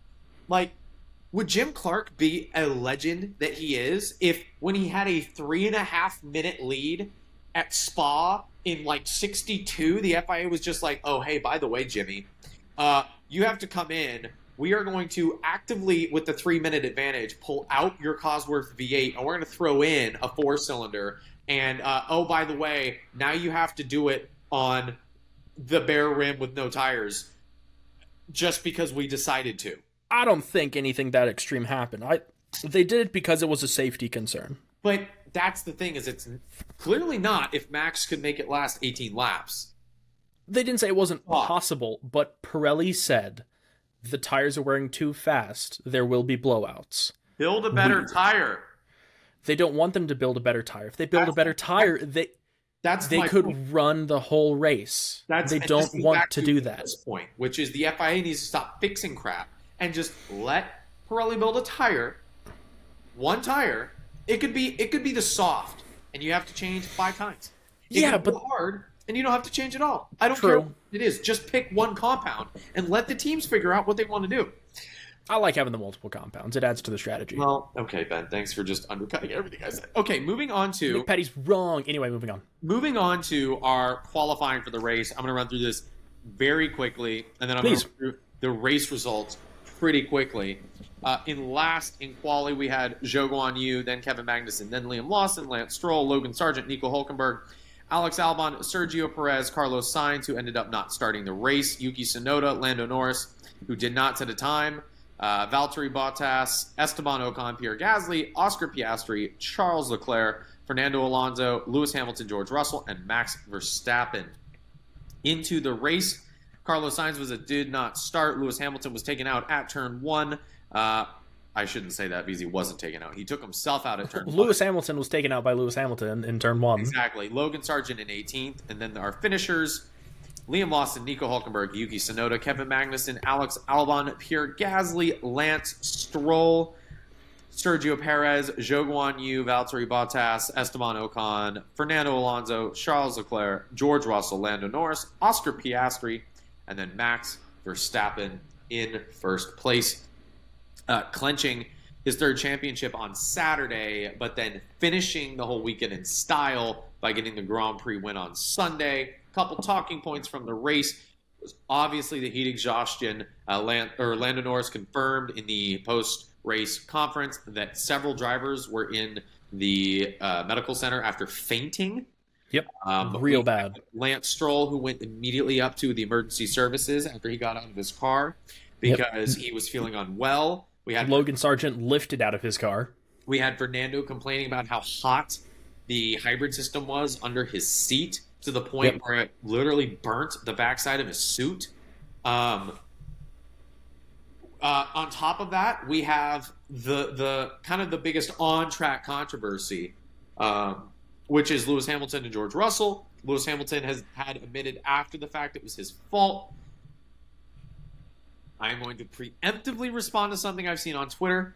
like, would Jim Clark be a legend that he is if when he had a 3.5 minute lead at Spa in like 62, the FIA was just like, oh, hey, by the way, Jimmy, you have to come in. We are going to actively, with the 3-minute advantage, pull out your Cosworth V8, and we're going to throw in a 4-cylinder. And, oh, by the way, now you have to do it on the bare rim with no tires just because we decided to. I don't think anything that extreme happened. They did it because it was a safety concern. But that's the thing, is it's clearly not if Max could make it last 18 laps. They didn't say it wasn't possible, but Pirelli said the tires are wearing too fast. There will be blowouts. Build a better tire. They don't want them to build a better tire. If they build a better tire, they could run the whole race. They don't want to do that. This point, which is the FIA needs to stop fixing crap and just let Pirelli build a tire, one tire. It could be the soft, and you have to change 5 times. But hard, and you don't have to change it all. I don't care what it is. Just pick one compound and let the teams figure out what they want to do. I like having the multiple compounds. It adds to the strategy. Well, okay, Ben. Thanks for just undercutting everything I said. Okay, moving on to... Nick Petty's wrong. Anyway, moving on. Moving on to our qualifying for the race. I'm going to run through this very quickly, and then I'm going to run through the race results pretty quickly. In last in quali, we had Zhou Guan Yu, then Kevin Magnussen, then Liam Lawson, Lance Stroll, Logan Sargent, Nico Hulkenberg, Alex Albon, Sergio Perez, Carlos Sainz, who ended up not starting the race, Yuki Tsunoda, Lando Norris, who did not set a time, Valtteri Bottas, Esteban Ocon, Pierre Gasly, Oscar Piastri, Charles Leclerc, Fernando Alonso, Lewis Hamilton, George Russell, and Max Verstappen. Into the race, Carlos Sainz did not start. Lewis Hamilton was taken out at turn 1. I shouldn't say that because he wasn't taken out. He took himself out at turn 1. Lewis Hamilton was taken out by Lewis Hamilton in turn 1. Exactly. Logan Sargent in 18th. And then our finishers, Liam Lawson, Nico Hulkenberg, Yuki Tsunoda, Kevin Magnussen, Alex Albon, Pierre Gasly, Lance Stroll, Sergio Perez, Zhou Guan Yu, Valtteri Bottas, Esteban Ocon, Fernando Alonso, Charles Leclerc, George Russell, Lando Norris, Oscar Piastri, and then Max Verstappen in first place, clenching his third championship on Saturday, but then finishing the whole weekend in style by getting the Grand Prix win on Sunday. A couple talking points from the race was obviously the heat exhaustion. Lando Norris confirmed in the post-race conference that several drivers were in the medical center after fainting. Yep, real bad. Lance Stroll, who went immediately up to the emergency services after he got out of his car because he was feeling unwell. We had Logan Sargent lifted out of his car. We had Fernando complaining about how hot the hybrid system was under his seat to the point where it literally burnt the backside of his suit. On top of that, we have the kind of the biggest on-track controversy, which is Lewis Hamilton and George Russell. Lewis Hamilton has had admitted after the fact it was his fault. I am going to preemptively respond to something I've seen on Twitter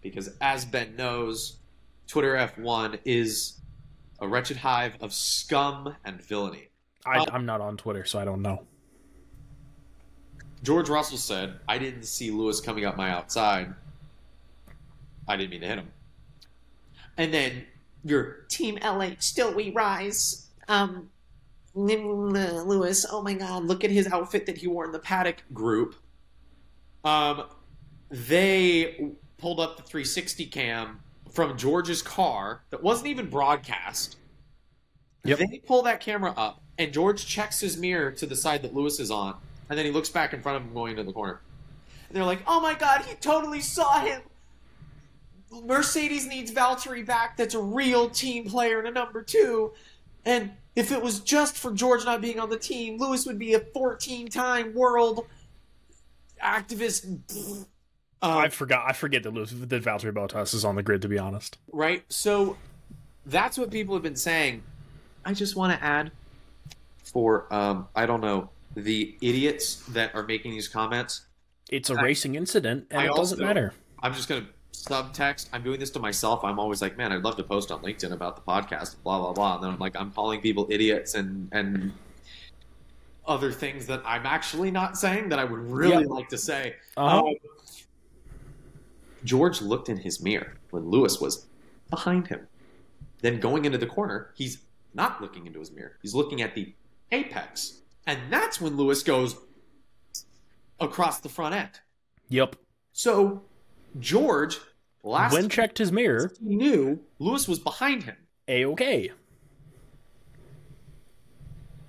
because, as Ben knows, Twitter F1 is a wretched hive of scum and villainy. I'm not on Twitter, so I don't know. George Russell said, I didn't see Lewis coming up my outside. I didn't mean to hit him. And then your Team LH, still we rise. Lewis, oh my God, look at his outfit that he wore in the paddock group. They pulled up the 360 cam from George's car that wasn't even broadcast. Yep. They pull that camera up, and George checks his mirror to the side that Lewis is on, and then he looks back in front of him going into the corner. And they're like, oh my God, he totally saw him. Mercedes needs Valtteri back. That's a real team player and a number 2. And if it was just for George not being on the team, Lewis would be a 14-time world activist. I forget that Valtteri Bottas is on the grid, to be honest. Right? So that's what people have been saying. I just want to add for, I don't know, the idiots that are making these comments. It's a racing incident, and it doesn't matter. I'm just going to subtext. I'm doing this to myself. I'm always like, man, I'd love to post on LinkedIn about the podcast, blah, blah, blah. And then I'm like, I'm calling people idiots and other things that I'm actually not saying that I would really like to say. George looked in his mirror when Lewis was behind him. Then going into the corner, he's not looking into his mirror. He's looking at the apex. And that's when Lewis goes across the front end. Yep. So George, when checked his mirror, he knew Lewis was behind him. A-okay.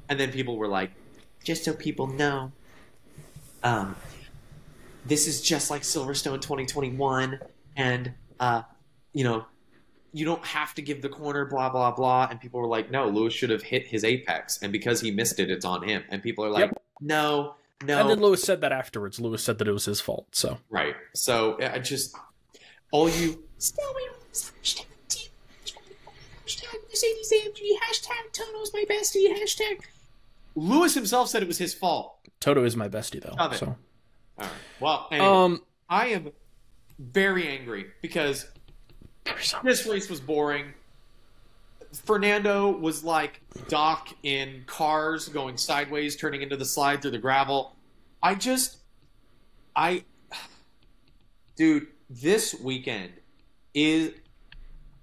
And then people were like, just so people know, this is just like Silverstone 2021, and you don't have to give the corner, blah blah blah. And people were like, no, Lewis should have hit his apex, and because he missed it, it's on him. And people are like, no. And then Lewis said that afterwards. Lewis said that it was his fault. So right. So I just all you Mercedes AMG Toto's my bestie Lewis himself said it was his fault. Toto is my bestie, though. So. All right. Well, anyway, I am very angry because this race was boring. Fernando was like Doc in Cars going sideways, turning into the slide through the gravel. Dude, this weekend is...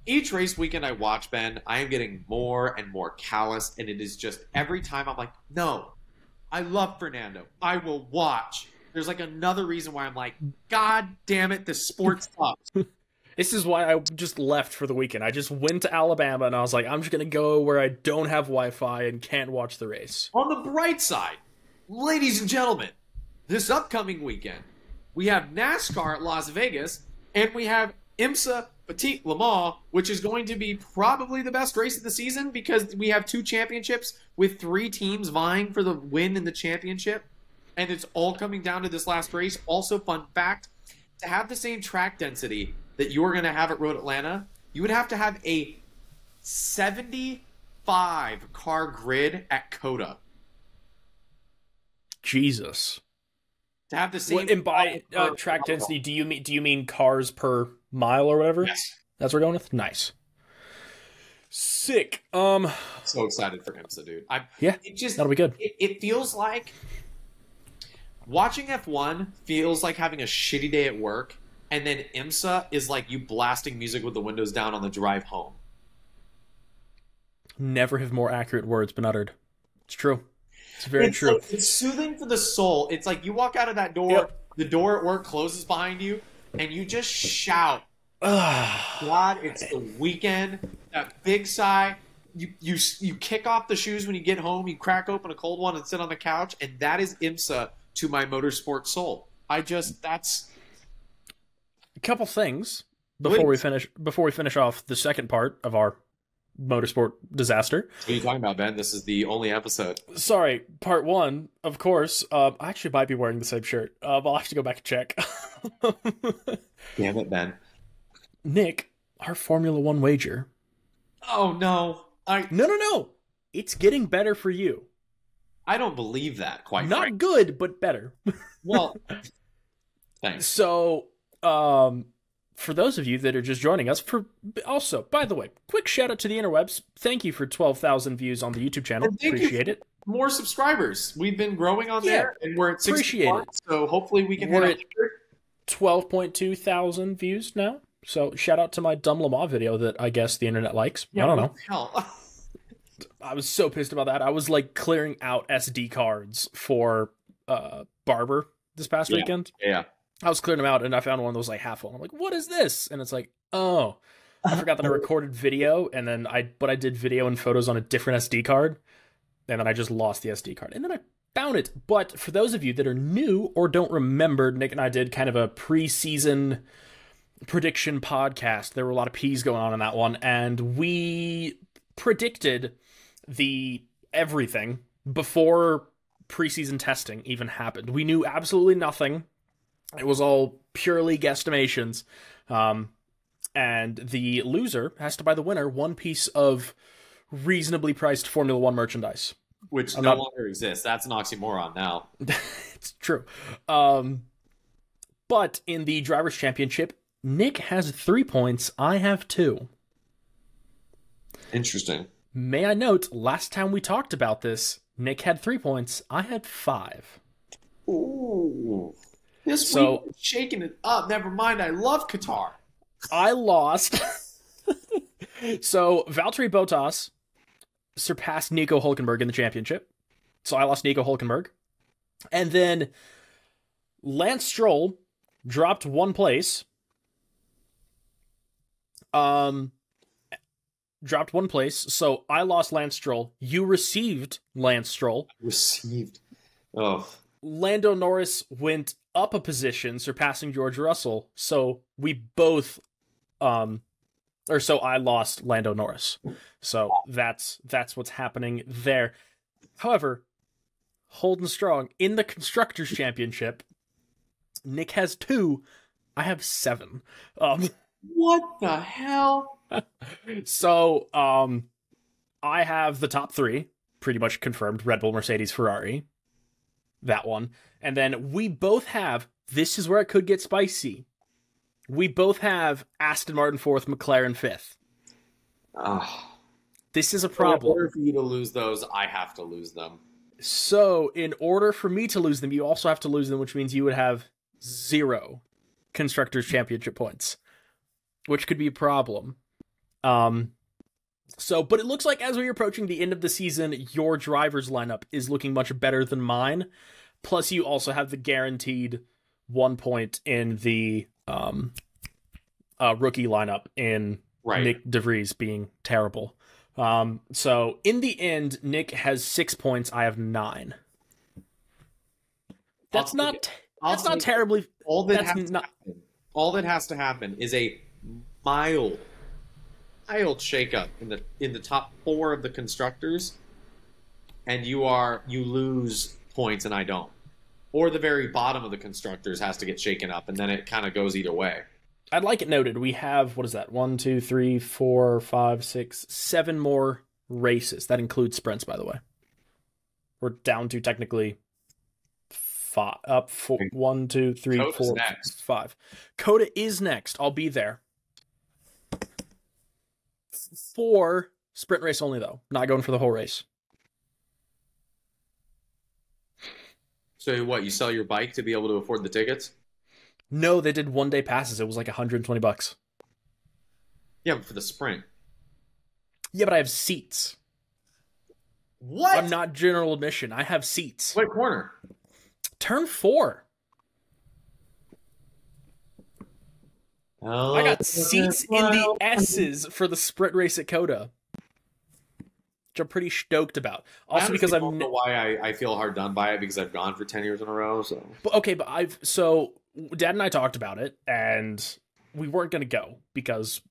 Each race weekend I watch, Ben, I am getting more and more callous, and it is just every time I'm like, no, I love Fernando. I will watch. There's like another reason why I'm like, God damn it, this sport sucks. This is why I just left for the weekend. I just went to Alabama, and I was like, I'm just going to go where I don't have Wi-Fi and can't watch the race. On the bright side, ladies and gentlemen, this upcoming weekend, we have NASCAR at Las Vegas, and we have IMSA Petit Le Mans, which is going to be probably the best race of the season because we have 2 championships with 3 teams vying for the win in the championship. And it's all coming down to this last race. Also, fun fact, to have the same track density that you're going to have at Road Atlanta, you would have to have a 75-car grid at COTA. Jesus. To have the same... And by track density, do you mean cars per mile or whatever. Yes. That's what we're going with. Nice. Sick. So excited for IMSA, dude. That'll be good. It feels like watching F1 feels like having a shitty day at work, and then IMSA is like you blasting music with the windows down on the drive home. Never have more accurate words been uttered. It's true. It's very true. Like, it's soothing for the soul. It's like you walk out of that door, the door at work closes behind you, and you just shout, God, it's the weekend. That big sigh. You kick off the shoes when you get home. You crack open a cold one and sit on the couch, and that is IMSA to my motorsport soul. That's a couple things before we finish off the second part of our motorsport disaster. What are you talking about, Ben? This is the only episode. Sorry, part one, of course. I actually might be wearing the same shirt. I'll have to go back and check. Damn it, Ben. Nick, our Formula One wager. Oh, no. No. It's getting better for you. I don't believe that, quite Not frankly. good, but better. Well, thanks. So, for those of you that are just joining us, by the way, quick shout out to the interwebs. Thank you for 12,000 views on the YouTube channel. Appreciate it. More subscribers. We've been growing on there, and we're at 61, so hopefully we can hit 12.2 thousand views now. So shout out to my dumb Lamar video that I guess the internet likes. Yeah, I don't know. what the hell? I was so pissed about that. I was like clearing out SD cards for Barber this past weekend. Yeah. I was clearing them out and I found one that was like half full. I'm like, what is this? And it's like, oh, I forgot that I recorded video and then I did video and photos on a different SD card. And then I just lost the SD card. And then I found it. But for those of you that are new or don't remember, Nick and I did kind of a preseason prediction podcast. There were a lot of P's going on in that one. And we predicted the everything before preseason testing even happened. We knew absolutely nothing. It was all purely guesstimations. And the loser has to buy the winner one piece of reasonably priced Formula One merchandise. Which no longer exists. That's an oxymoron now. It's true. But in the Drivers' Championship, Nick has 3 points. I have 2. Interesting. May I note, last time we talked about this, Nick had 3 points. I had 5. Ooh. This week is shaking it up. Never mind. I love Qatar. I lost. So Valtteri Bottas surpassed Nico Hülkenberg in the championship. So I lost Nico Hülkenberg. And then Lance Stroll dropped 1 place. Dropped 1 place. So I lost Lance Stroll. You received Lance Stroll. Oh. Lando Norris went up a position, surpassing George Russell. So we both, so I lost Lando Norris. So that's what's happening there. However, holding strong in the Constructors' Championship, Nick has 2. I have 7. What the hell? So, I have the top 3 pretty much confirmed: Red Bull, Mercedes, Ferrari. That one. And then we both have, this is where it could get spicy. We both have Aston Martin 4th, McLaren 5th. This is a problem. In order for you to lose those, I have to lose them. So, in order for me to lose them, you also have to lose them, which means you would have 0 Constructors' Championship points, which could be a problem. But it looks like as we're approaching the end of the season, your driver's lineup is looking much better than mine. Plus, you also have the guaranteed 1 point in the rookie lineup in Nick DeVries being terrible. So in the end, Nick has 6 points. I have 9. That's not terribly. All that has to happen is a mild shakeup in the top 4 of the constructors, and you lose points and I don't. Or the very bottom of the constructors has to get shaken up, and then it kind of goes either way. I'd like it noted, we have, 1, 2, 3, 4, 5, 6, 7 more races. That includes sprints, by the way. We're down to technically 5. 1, 2, 3, Coda's 4, next. 5. Coda is next. I'll be there. For sprint race only, though. Not going for the whole race. So what? You sell your bike to be able to afford the tickets? No, they did 1 day passes. It was like $120. Yeah, but for the sprint. Yeah, but I have seats. What? I'm not general admission. I have seats. What corner? Turn 4. Oh, I got seats in the S's for the sprint race at Coda, which I'm pretty stoked about. Also, because I don't know why I feel hard done by it, because I've gone for 10 years in a row. So, but Dad and I talked about it, and we weren't going to go because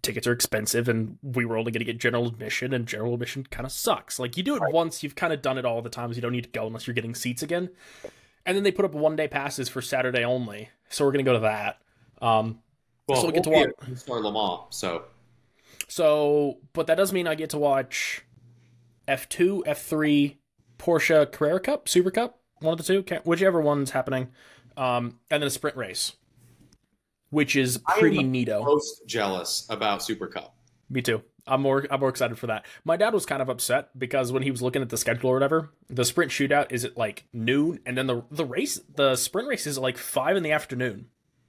tickets are expensive, and we were only going to get general admission, and general admission kind of sucks. Like, you do it once, you've kind of done it all the times. You don't need to go unless you're getting seats again. And then they put up 1 day passes for Saturday only, so we're going to go to that. So we'll get to watch Le Mans, but that does mean I get to watch F2, F3, Porsche Carrera Cup, Super Cup, one of the two, whichever one's happening, and then a sprint race, which is pretty neato. I'm most jealous about Super Cup. Me too. I'm more excited for that. My dad was kind of upset because when he was looking at the schedule or whatever, the sprint shootout is at like noon, and then the sprint race is at like 5 in the afternoon.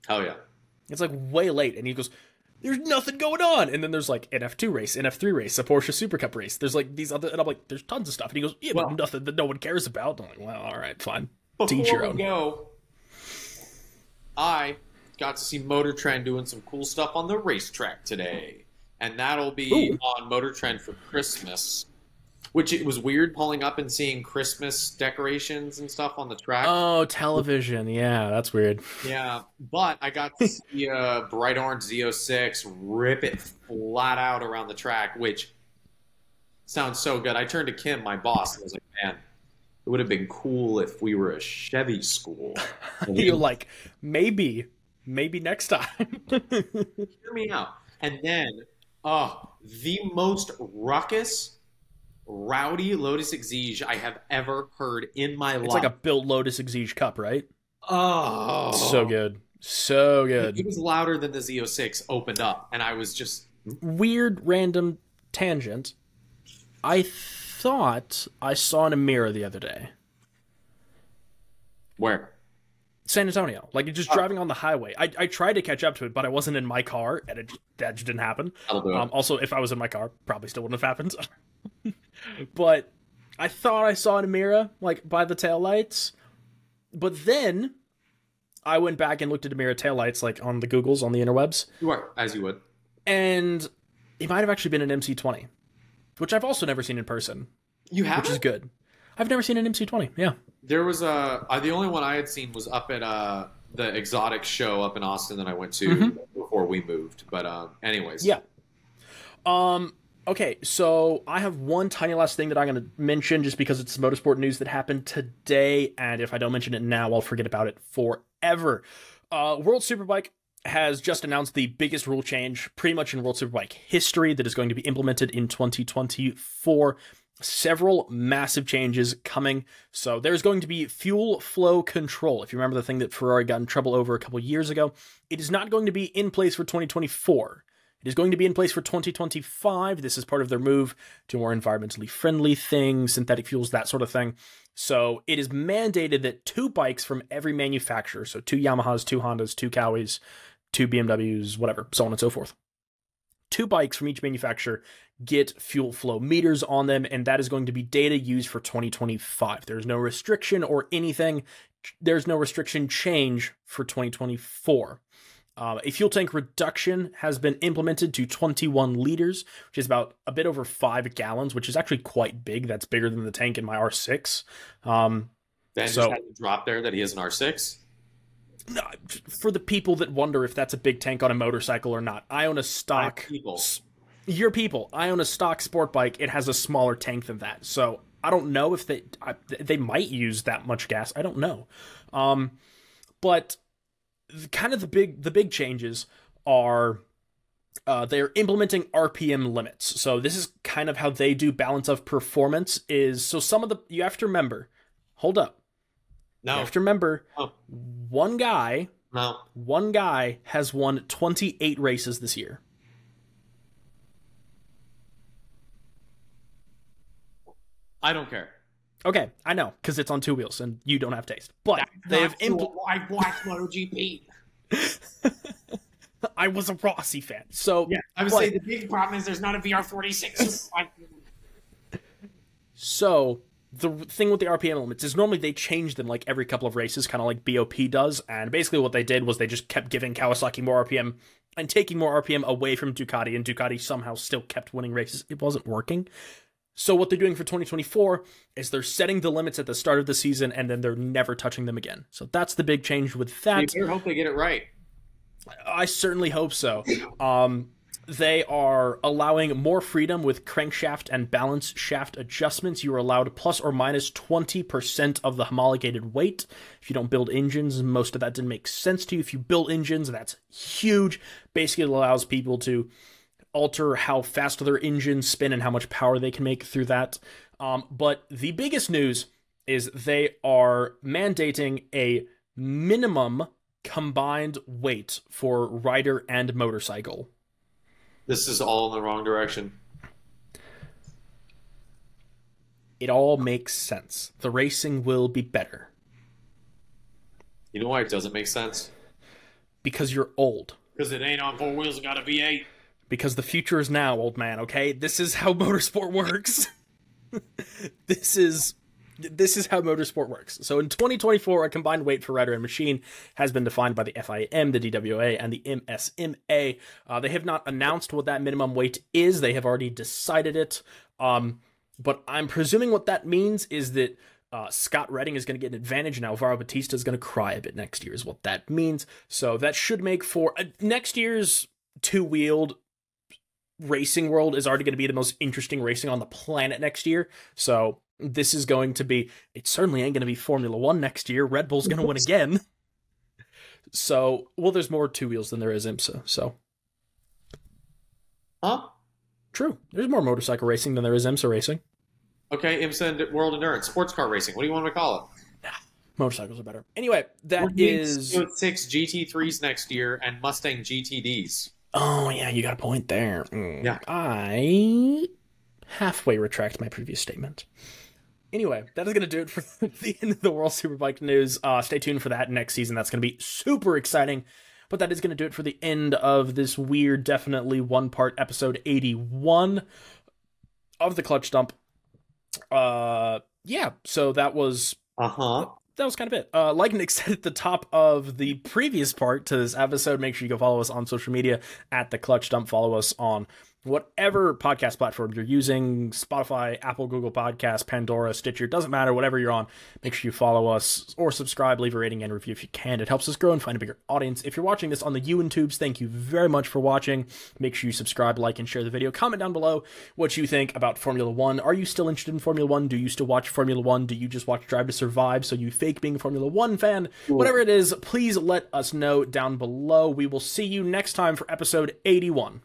Hell yeah. It's like way late, and he goes, there's nothing going on. And then there's like an F2 race, an F3 race, a Porsche Super Cup race. There's like these other, and I'm like, there's tons of stuff. And he goes, yeah, but nothing that no one cares about. I'm like, well, all right, fine. Teach your own. I got to see Motor Trend doing some cool stuff on the racetrack today. And that'll be on Motor Trend for Christmas. Which it was weird pulling up and seeing Christmas decorations and stuff on the track. Oh, television. Yeah, that's weird. Yeah, but I got to see a bright orange Z06 rip it flat out around the track, which sounds so good. I turned to Kim, my boss, and I was like, man, it would have been cool if we were a Chevy school. You're like, maybe next time. Hear me out. And then, the most ruckus, rowdy Lotus Exige I have ever heard in my life. It's like a built Lotus Exige Cup, right? Oh. So good. So good. It was louder than the Z06 opened up, and I was just... Weird, random tangent. I thought I saw an Emira the other day. Where? San Antonio. Like, just driving on the highway. I tried to catch up to it, but I wasn't in my car, and that just didn't happen. Also, if I was in my car, probably still wouldn't have happened. But I thought I saw an Emira, like, by the taillights. But then I went back and looked at Emira taillights, like, on the Googles, on the interwebs. You are, as you would. And it might have actually been an MC20, which I've also never seen in person. You have? Which is good. I've never seen an MC20, yeah. There was the only one I had seen was up at the Exotic show up in Austin that I went to before we moved. But anyways. Yeah. Okay, so I have one tiny last thing that I'm going to mention just because it's motorsport news that happened today, and if I don't mention it now, I'll forget about it forever. World Superbike has just announced the biggest rule change pretty much in World Superbike history that is going to be implemented in 2024. Several massive changes coming. So there's going to be fuel flow control. If you remember the thing that Ferrari got in trouble over a couple years ago, it is not going to be in place for 2024. It is going to be in place for 2025. This is part of their move to more environmentally friendly things, synthetic fuels, that sort of thing. So it is mandated that 2 bikes from every manufacturer, so 2 Yamahas, 2 Hondas, 2 Kawis, 2 BMWs, whatever, so on and so forth. 2 bikes from each manufacturer get fuel flow meters on them, and that is going to be data used for 2025. There's no restriction or anything. There's no restriction change for 2024. A fuel tank reduction has been implemented to 21 liters, which is about a bit over 5 gallons, which is actually quite big. That's bigger than the tank in my R6. Ben just had to drop there that he has an R6? No, for the people that wonder if that's a big tank on a motorcycle or not, I own a stock... Your people. I own a stock sport bike. It has a smaller tank than that. So I don't know if they might use that much gas. I don't know. But kind of the big changes are they're implementing RPM limits. So this is kind of how they do balance of performance is, so some of the, you have to remember, hold up. No. You have to remember, one guy has won 28 races this year. I don't care. Okay, I know, because it's on two wheels and you don't have taste. But they have I watch MotoGP. I was a Rossi fan, so Yeah, I would say the big problem is there's not a VR46. So the thing with the RPM limits is normally they change them like every couple of races, kind of like BOP does. And basically what they did was they just kept giving Kawasaki more RPM and taking more RPM away from Ducati, and Ducati somehow still kept winning races. It wasn't working. So what they're doing for 2024 is they're setting the limits at the start of the season, and then they're never touching them again. So that's the big change with that. You better hope they get it right. I certainly hope so. They are allowing more freedom with crankshaft and balance shaft adjustments. You are allowed plus or minus 20% of the homologated weight. If you don't build engines, most of that didn't make sense to you. If you build engines, that's huge. Basically, it allows people to alter how fast their engines spin and how much power they can make through that. But the biggest news is they are mandating a minimum combined weight for rider and motorcycle. This is all in the wrong direction. It all makes sense. The racing will be better. You know why it doesn't make sense? Because you're old. Because it ain't on four wheels, it got a V8. Because the future is now, old man, okay? This is how motorsport works. This is how motorsport works. So in 2024, a combined weight for rider and machine has been defined by the FIM, the DWA, and the MSMA. They have not announced what that minimum weight is. They have already decided it. But I'm presuming what that means is that Scott Redding is going to get an advantage, and Alvaro Bautista is going to cry a bit next year is what that means. So that should make for next year's two-wheeled racing world is already going to be the most interesting racing on the planet next year. So this is going to be, it certainly ain't going to be Formula One next year. Red Bull's going to win again. So, well, there's more two wheels than there is IMSA, so. Huh? True. There's more motorcycle racing than there is IMSA racing. Okay, IMSA World Endurance, sports car racing. What do you want me to call it? Nah, motorcycles are better. Anyway, that is... 6 GT3s next year and Mustang GTDs. Oh, yeah, you got a point there. Yeah. I halfway retract my previous statement. Anyway, that is going to do it for the end of the World Superbike news. Stay tuned for that next season. That's going to be super exciting. But that is going to do it for the end of this weird, definitely one-part episode 81 of the Clutch Dump. Yeah, so that was... That was kind of it. Like Nick said at the top of the previous part to this episode, make sure you go follow us on social media at The Clutch Dump. Follow us on whatever podcast platform you're using, Spotify, Apple, Google Podcasts, Pandora, Stitcher, doesn't matter, whatever you're on. Make sure you follow us or subscribe, leave a rating and review if you can. It helps us grow and find a bigger audience. If you're watching this on the YouTubes, thank you very much for watching. Make sure you subscribe, like, and share the video. Comment down below what you think about Formula One. Are you still interested in Formula One? Do you still watch Formula One? Do you just watch Drive to Survive so you fake being a Formula One fan? Whatever it is, please let us know down below. We will see you next time for episode 81.